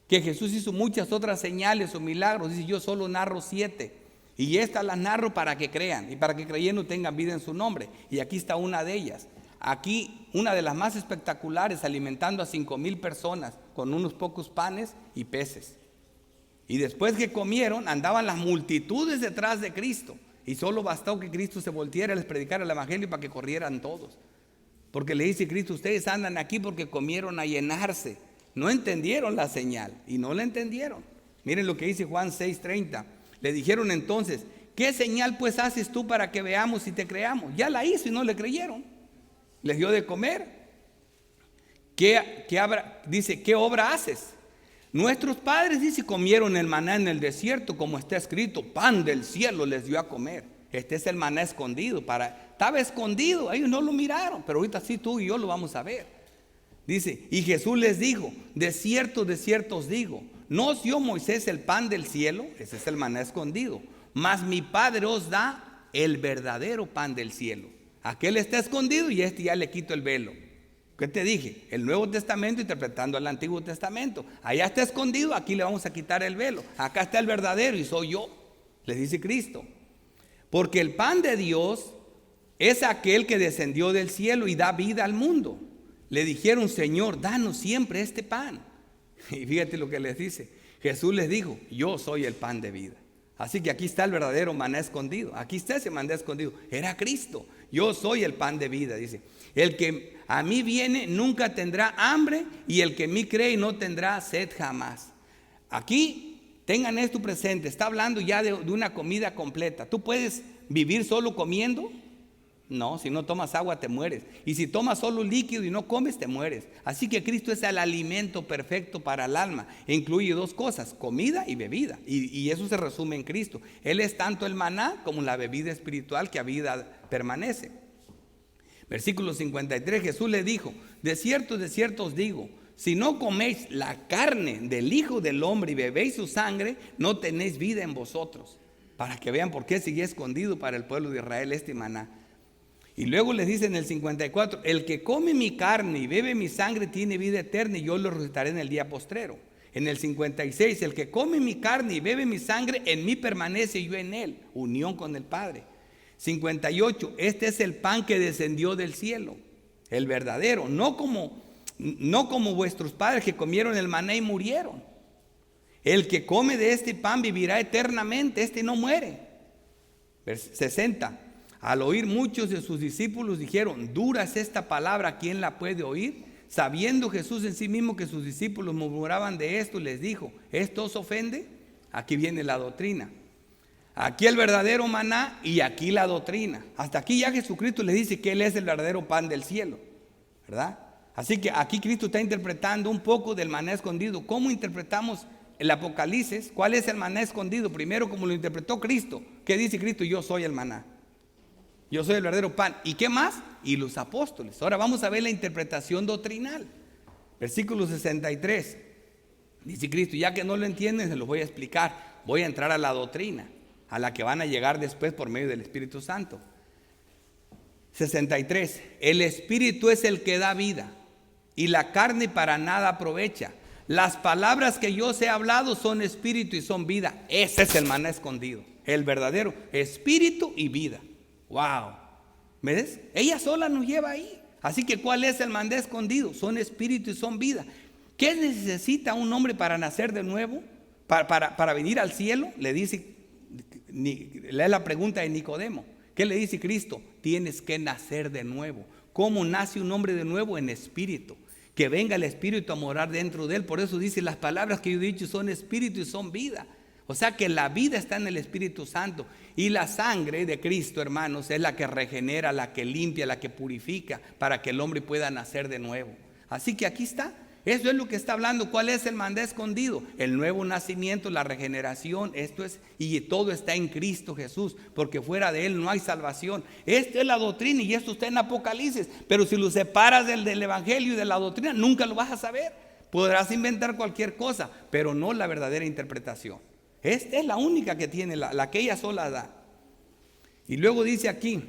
que Jesús hizo muchas otras señales o milagros. Dice, yo solo narro 7. Y estas las narro para que crean y para que creyendo tengan vida en su nombre. Y aquí está una de ellas. Aquí una de las más espectaculares, alimentando a 5,000 personas con unos pocos panes y peces. Y después que comieron, andaban las multitudes detrás de Cristo. Y solo bastó que Cristo se volteara y les predicara el evangelio para que corrieran todos. Porque le dice Cristo, ustedes andan aquí porque comieron a llenarse. No entendieron la señal y no la entendieron. Miren lo que dice Juan 6:30. Le dijeron entonces, ¿qué señal pues haces tú para que veamos y te creamos? Ya la hizo y no le creyeron. Les dio de comer. Dice, ¿qué obra haces? Nuestros padres, dice, comieron el maná en el desierto, como está escrito, pan del cielo les dio a comer. Este es el maná escondido. Estaba escondido, ellos no lo miraron, pero ahorita sí tú y yo lo vamos a ver. Dice, y Jesús les dijo, de cierto os digo, ¿no os dio Moisés el pan del cielo? Ese es el maná escondido. Mas mi Padre os da el verdadero pan del cielo. Aquel está escondido y este ya le quito el velo. ¿Qué te dije? El Nuevo Testamento interpretando al Antiguo Testamento. Allá está escondido, aquí le vamos a quitar el velo. Acá está el verdadero y soy yo, les dice Cristo. Porque el pan de Dios es aquel que descendió del cielo y da vida al mundo. Le dijeron, Señor, danos siempre este pan. Y fíjate lo que les dice. Jesús les dijo, yo soy el pan de vida. Así que aquí está el verdadero maná escondido. Aquí está ese maná escondido. Era Cristo. Yo soy el pan de vida, dice. El que a mí viene nunca tendrá hambre, y el que en mí cree no tendrá sed jamás. Aquí tengan esto presente. Está hablando ya de una comida completa. ¿Tú puedes vivir solo comiendo? No, si no tomas agua te mueres. Y si tomas solo líquido y no comes te mueres. Así que Cristo es el alimento perfecto para el alma. E incluye 2 cosas, comida y bebida. Y eso se resume en Cristo. Él es tanto el maná como la bebida espiritual que a vida permanece. Versículo 53, Jesús le dijo, de cierto os digo, si no coméis la carne del Hijo del Hombre y bebéis su sangre, no tenéis vida en vosotros. para que vean por qué sigue escondido para el pueblo de Israel este maná. Y luego les dice en el 54, el que come mi carne y bebe mi sangre tiene vida eterna y yo lo resucitaré en el día postrero. En el 56, el que come mi carne y bebe mi sangre, en mí permanece y yo en él, unión con el Padre. 58, este es el pan que descendió del cielo, el verdadero, no como vuestros padres que comieron el maná y murieron. El que come de este pan vivirá eternamente, este no muere. 60, al oír muchos de sus discípulos dijeron, dura es esta palabra, ¿quién la puede oír? Sabiendo Jesús en sí mismo que sus discípulos murmuraban de esto, les dijo, ¿esto os ofende? Aquí viene la doctrina. Aquí el verdadero maná y aquí la doctrina. Hasta aquí ya Jesucristo les dice que Él es el verdadero pan del cielo, ¿verdad? Así que aquí Cristo está interpretando un poco del maná escondido. ¿Cómo interpretamos el Apocalipsis? ¿Cuál es el maná escondido? Primero, como lo interpretó Cristo. ¿Qué dice Cristo? Yo soy el maná. Yo soy el verdadero pan. ¿Y qué más? Y los apóstoles. Ahora vamos a ver la interpretación doctrinal. Versículo 63. Dice Cristo, ya que no lo entienden, se los voy a explicar. Voy a entrar a la doctrina, a la que van a llegar después por medio del Espíritu Santo. 63. El Espíritu es el que da vida y la carne para nada aprovecha. Las palabras que yo os he hablado son espíritu y son vida. Ese es el maná escondido, el verdadero espíritu y vida. Wow, ¿ves? Ella sola nos lleva ahí. Así que ¿cuál es el maná escondido? Son espíritu y son vida. ¿Qué necesita un hombre para nacer de nuevo? Para venir al cielo. Le dice, lee la pregunta de Nicodemo. ¿Qué le dice Cristo? Tienes que nacer de nuevo. ¿Cómo nace un hombre de nuevo? En espíritu. Que venga el Espíritu a morar dentro de él. Por eso dice, las palabras que yo he dicho son espíritu y son vida. O sea que la vida está en el Espíritu Santo. Y la sangre de Cristo, hermanos, es la que regenera, la que limpia, la que purifica, para que el hombre pueda nacer de nuevo. Así que aquí está. Eso es lo que está hablando. ¿Cuál es el maná escondido? El nuevo nacimiento, la regeneración. Esto es, y todo está en Cristo Jesús, porque fuera de Él no hay salvación. Esta es la doctrina y esto está en Apocalipsis. Pero si lo separas del Evangelio y de la doctrina, nunca lo vas a saber. Podrás inventar cualquier cosa, pero no la verdadera interpretación. Esta es la única que tiene, la que ella sola da. Y luego dice aquí,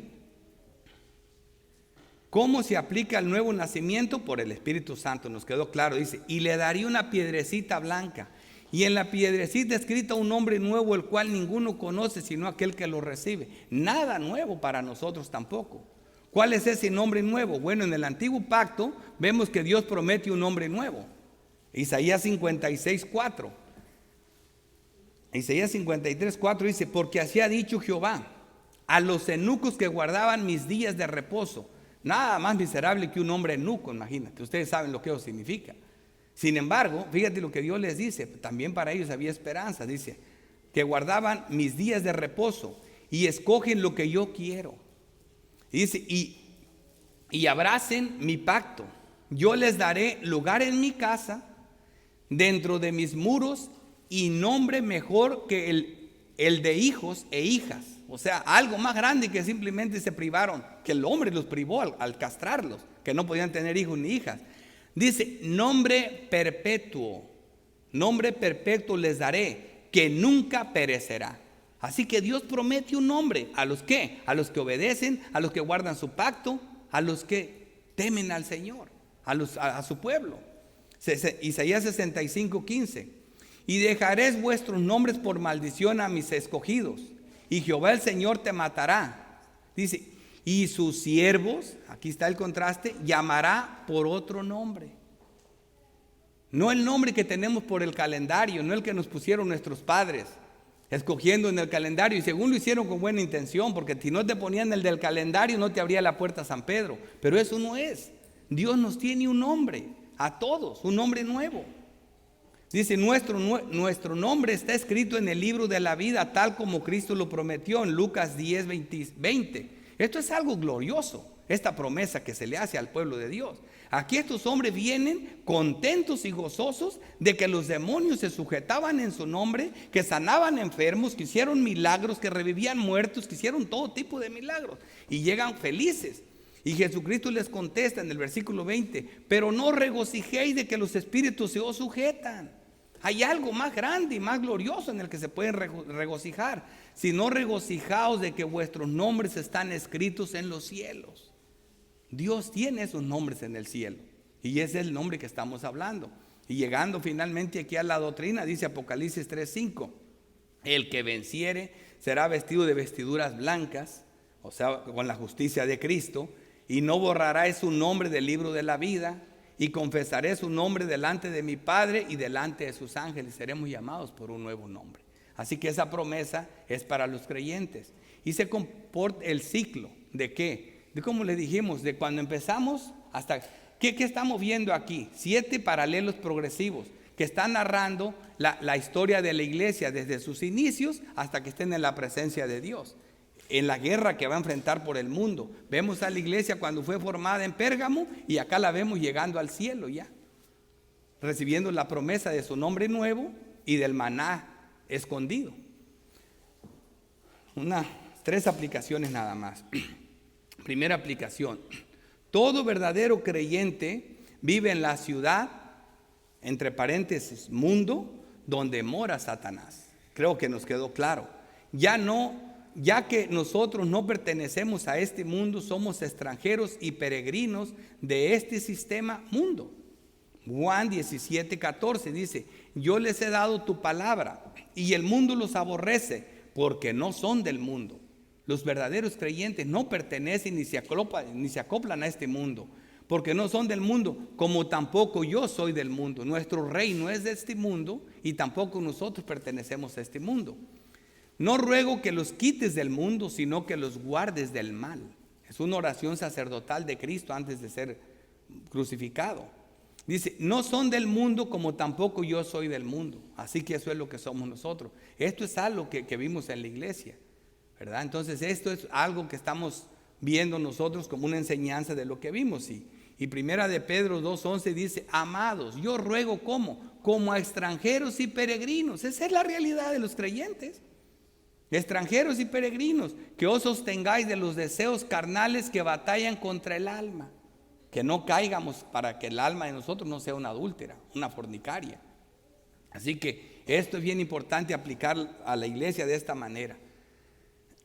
¿cómo se aplica el nuevo nacimiento? Por el Espíritu Santo, nos quedó claro. Dice, y le daría una piedrecita blanca, y en la piedrecita escrita un nombre nuevo, el cual ninguno conoce sino aquel que lo recibe. Nada nuevo para nosotros tampoco. ¿Cuál es ese nombre nuevo? Bueno, en el antiguo pacto vemos que Dios promete un nombre nuevo. Isaías 56:4. Isaías 53:4 dice, porque así ha dicho Jehová, a los eunucos que guardaban mis días de reposo. Nada más miserable que un hombre eunuco, imagínate. Ustedes saben lo que eso significa. Sin embargo, fíjate lo que Dios les dice. También para ellos había esperanza. Dice, que guardaban mis días de reposo y escogen lo que yo quiero. Y dice, y abracen mi pacto. Yo les daré lugar en mi casa, dentro de mis muros, y nombre mejor que el de hijos e hijas. O sea, algo más grande que simplemente se privaron, que el hombre los privó al castrarlos, que no podían tener hijos ni hijas. Dice, nombre perpetuo les daré, que nunca perecerá. Así que Dios promete un nombre. ¿A los qué? A los que obedecen, a los que guardan su pacto, a los que temen al Señor, a su pueblo. Isaías 65:15. Y dejaréis vuestros nombres por maldición a mis escogidos, y Jehová el Señor te matará. Dice, y sus siervos, aquí está el contraste, llamará por otro nombre. No el nombre que tenemos por el calendario, no el que nos pusieron nuestros padres, escogiendo en el calendario, y según lo hicieron con buena intención, porque si no te ponían el del calendario no te abría la puerta a San Pedro. Pero eso no es. Dios nos tiene un nombre, a todos, un nombre nuevo. Dice, nuestro nombre está escrito en el libro de la vida, tal como Cristo lo prometió en Lucas 10:20. Esto es algo glorioso, esta promesa que se le hace al pueblo de Dios. Aquí estos hombres vienen contentos y gozosos de que los demonios se sujetaban en su nombre, que sanaban enfermos, que hicieron milagros, que revivían muertos, que hicieron todo tipo de milagros. Y llegan felices. Y Jesucristo les contesta en el versículo 20, pero no regocijéis de que los espíritus se os sujetan. Hay algo más grande y más glorioso en el que se pueden regocijar. Si no, regocijaos de que vuestros nombres están escritos en los cielos. Dios tiene esos nombres en el cielo, y ese es el nombre que estamos hablando. Y llegando finalmente aquí a la doctrina, dice Apocalipsis 3:5: el que venciere será vestido de vestiduras blancas, o sea, con la justicia de Cristo, y no borrará su nombre del libro de la vida, y confesaré su nombre delante de mi Padre y delante de sus ángeles. Seremos llamados por un nuevo nombre. Así que esa promesa es para los creyentes. Y se comporta el ciclo de qué, de como le dijimos, de cuando empezamos hasta ¿qué estamos viendo aquí? 7 paralelos progresivos que están narrando la historia de la iglesia desde sus inicios hasta que estén en la presencia de Dios, en la guerra que va a enfrentar por el mundo. Vemos a la iglesia cuando fue formada en Pérgamo, y acá la vemos llegando al cielo ya, recibiendo la promesa de su nombre nuevo y del maná escondido. 3 aplicaciones nada más. Primera aplicación: todo verdadero creyente vive en la ciudad, entre paréntesis, mundo, donde mora Satanás. Creo que nos quedó claro. Ya que nosotros no pertenecemos a este mundo, somos extranjeros y peregrinos de este sistema mundo. Juan 17:14 dice: yo les he dado tu palabra, y el mundo los aborrece, porque no son del mundo. Los verdaderos creyentes no pertenecen ni se acoplan a este mundo, porque no son del mundo, como tampoco yo soy del mundo. Nuestro reino es de este mundo, y tampoco nosotros pertenecemos a este mundo. No ruego que los quites del mundo, sino que los guardes del mal. Es una oración sacerdotal de Cristo antes de ser crucificado. Dice: no son del mundo, como tampoco yo soy del mundo. Así que eso es lo que somos nosotros. Esto es algo que vimos en la iglesia, ¿verdad? Entonces esto es algo que estamos viendo nosotros como una enseñanza de lo que vimos. Y primera de Pedro 2:11 dice: amados, yo ruego como a extranjeros y peregrinos. Esa es la realidad de los creyentes. Extranjeros y peregrinos, que os sostengáis de los deseos carnales que batallan contra el alma. Que no caigamos para que el alma de nosotros no sea una adúltera, una fornicaria. Así que esto es bien importante aplicar a la iglesia de esta manera.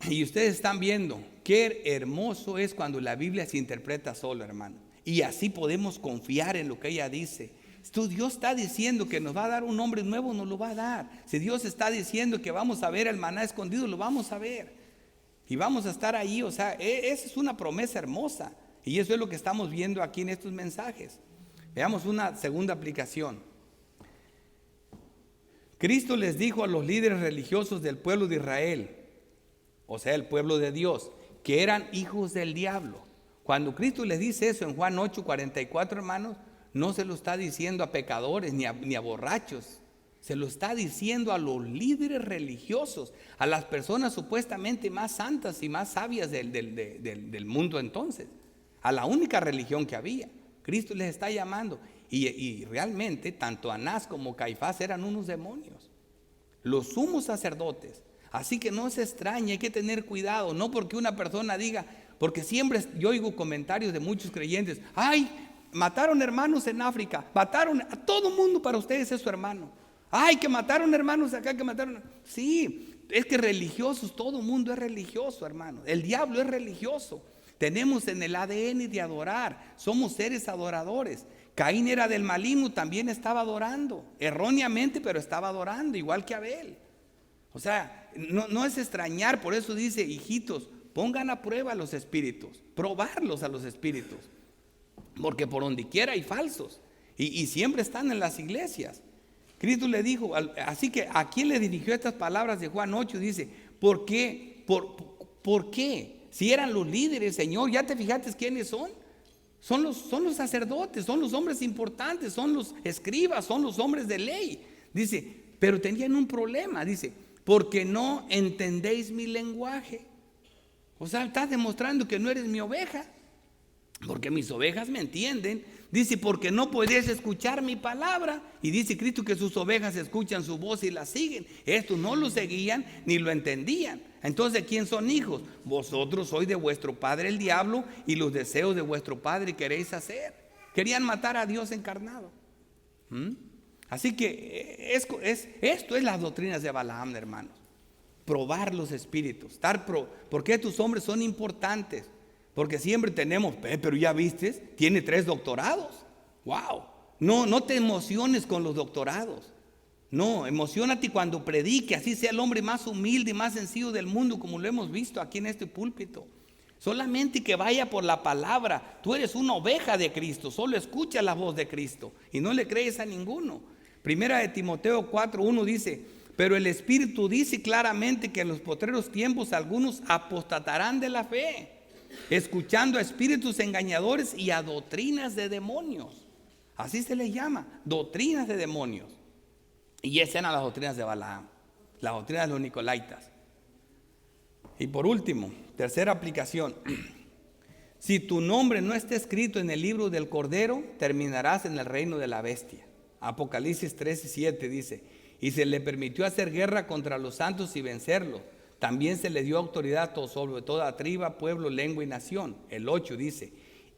Y ustedes están viendo qué hermoso es cuando la Biblia se interpreta solo, hermano. Y así podemos confiar en lo que ella dice. Dios está diciendo que nos va a dar un nombre nuevo, nos lo va a dar. Si Dios está diciendo que vamos a ver el maná escondido, lo vamos a ver. Y vamos a estar ahí. O sea, esa es una promesa hermosa. Y eso es lo que estamos viendo aquí en estos mensajes. Veamos una segunda aplicación. Cristo les dijo a los líderes religiosos del pueblo de Israel, o sea, el pueblo de Dios, que eran hijos del diablo. Cuando Cristo les dice eso en Juan 8:44, hermanos, no se lo está diciendo a pecadores ni a borrachos. Se lo está diciendo a los líderes religiosos, a las personas supuestamente más santas y más sabias del mundo entonces, a la única religión que había. Cristo les está llamando. Y realmente tanto Anás como Caifás eran unos demonios, los sumos sacerdotes. Así que no se extrañe, hay que tener cuidado. No porque una persona diga, porque siempre yo oigo comentarios de muchos creyentes: ay, mataron hermanos en África, mataron a todo mundo, para ustedes es su hermano. Ay, que mataron hermanos acá, que mataron. Sí, es que religiosos, todo mundo es religioso, hermano. El diablo es religioso. Tenemos en el ADN de adorar, somos seres adoradores. Caín era del maligno, también estaba adorando, erróneamente, pero estaba adorando, igual que Abel. O sea, no es extrañar. Por eso dice: hijitos, pongan a prueba a los espíritus, probarlos a los espíritus, porque por donde quiera hay falsos, y siempre están en las iglesias. Cristo le dijo, así que ¿a quién le dirigió estas palabras de Juan 8? Dice: ¿por qué? ¿Por qué? Si eran los líderes, Señor, ¿ya te fijaste quiénes son? Son los sacerdotes, son los hombres importantes, son los escribas, son los hombres de ley. Dice, pero tenían un problema, dice: porque no entendéis mi lenguaje. O sea, estás demostrando que no eres mi oveja, porque mis ovejas me entienden. Dice: porque no podéis escuchar mi palabra. Y dice Cristo que sus ovejas escuchan su voz y la siguen. Estos no lo seguían ni lo entendían. Entonces, ¿quién son hijos? Vosotros sois de vuestro padre el diablo, y los deseos de vuestro padre queréis hacer. Querían matar a Dios encarnado. Así que esto es las doctrinas de Balaam, hermanos. Probar los espíritus. ¿Por qué tus hombres son importantes? Porque siempre tenemos, pero ya viste, tiene 3 doctorados. ¡Wow! No te emociones con los doctorados. No, emocionate cuando predique, así sea el hombre más humilde y más sencillo del mundo, como lo hemos visto aquí en este púlpito. Solamente que vaya por la palabra. Tú eres una oveja de Cristo, solo escucha la voz de Cristo y no le crees a ninguno. Primera de Timoteo 4:1 dice: pero el Espíritu dice claramente que en los postreros tiempos algunos apostatarán de la fe, escuchando a espíritus engañadores y a doctrinas de demonios. Así se les llama, doctrinas de demonios. Y esas eran las doctrinas de Balaam, las doctrinas de los Nicolaitas. Y por último, tercera aplicación: si tu nombre no está escrito en el libro del Cordero, terminarás en el reino de la bestia. Apocalipsis 3:7 dice: y se le permitió hacer guerra contra los santos y vencerlos. También se le dio autoridad sobre toda tribu, pueblo, lengua y nación. El 8 dice: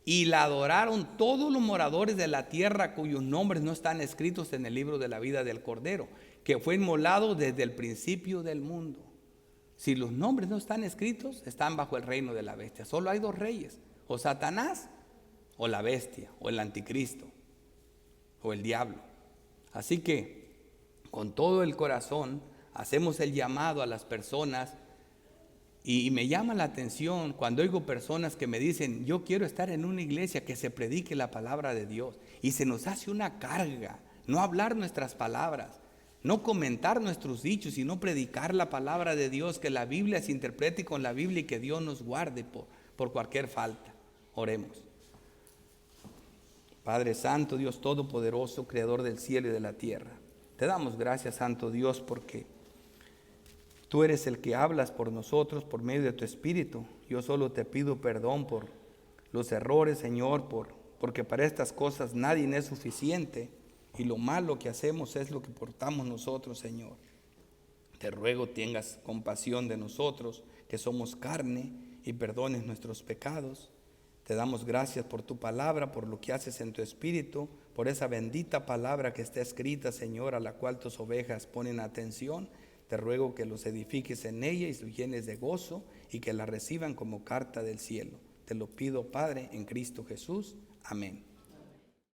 y la adoraron todos los moradores de la tierra cuyos nombres no están escritos en el libro de la vida del Cordero, que fue inmolado desde el principio del mundo. Si los nombres no están escritos, están bajo el reino de la bestia. Solo hay 2 reyes: o Satanás o la bestia, o el anticristo, o el diablo. Así que con todo el corazón hacemos el llamado a las personas. Y me llama la atención cuando oigo personas que me dicen: yo quiero estar en una iglesia que se predique la palabra de Dios. Y se nos hace una carga no hablar nuestras palabras, no comentar nuestros dichos, sino predicar la palabra de Dios, que la Biblia se interprete con la Biblia y que Dios nos guarde por cualquier falta. Oremos. Padre Santo, Dios Todopoderoso, Creador del cielo y de la tierra, te damos gracias, Santo Dios, porque Tú eres el que hablas por nosotros por medio de tu Espíritu. Yo solo te pido perdón por los errores, Señor, porque para estas cosas nadie es suficiente, y lo malo que hacemos es lo que portamos nosotros, Señor. Te ruego tengas compasión de nosotros, que somos carne, y perdones nuestros pecados. Te damos gracias por tu palabra, por lo que haces en tu Espíritu, por esa bendita palabra que está escrita, Señor, a la cual tus ovejas ponen atención. Te ruego que los edifiques en ella y los llenes de gozo, y que la reciban como carta del cielo. Te lo pido, Padre, en Cristo Jesús. Amén.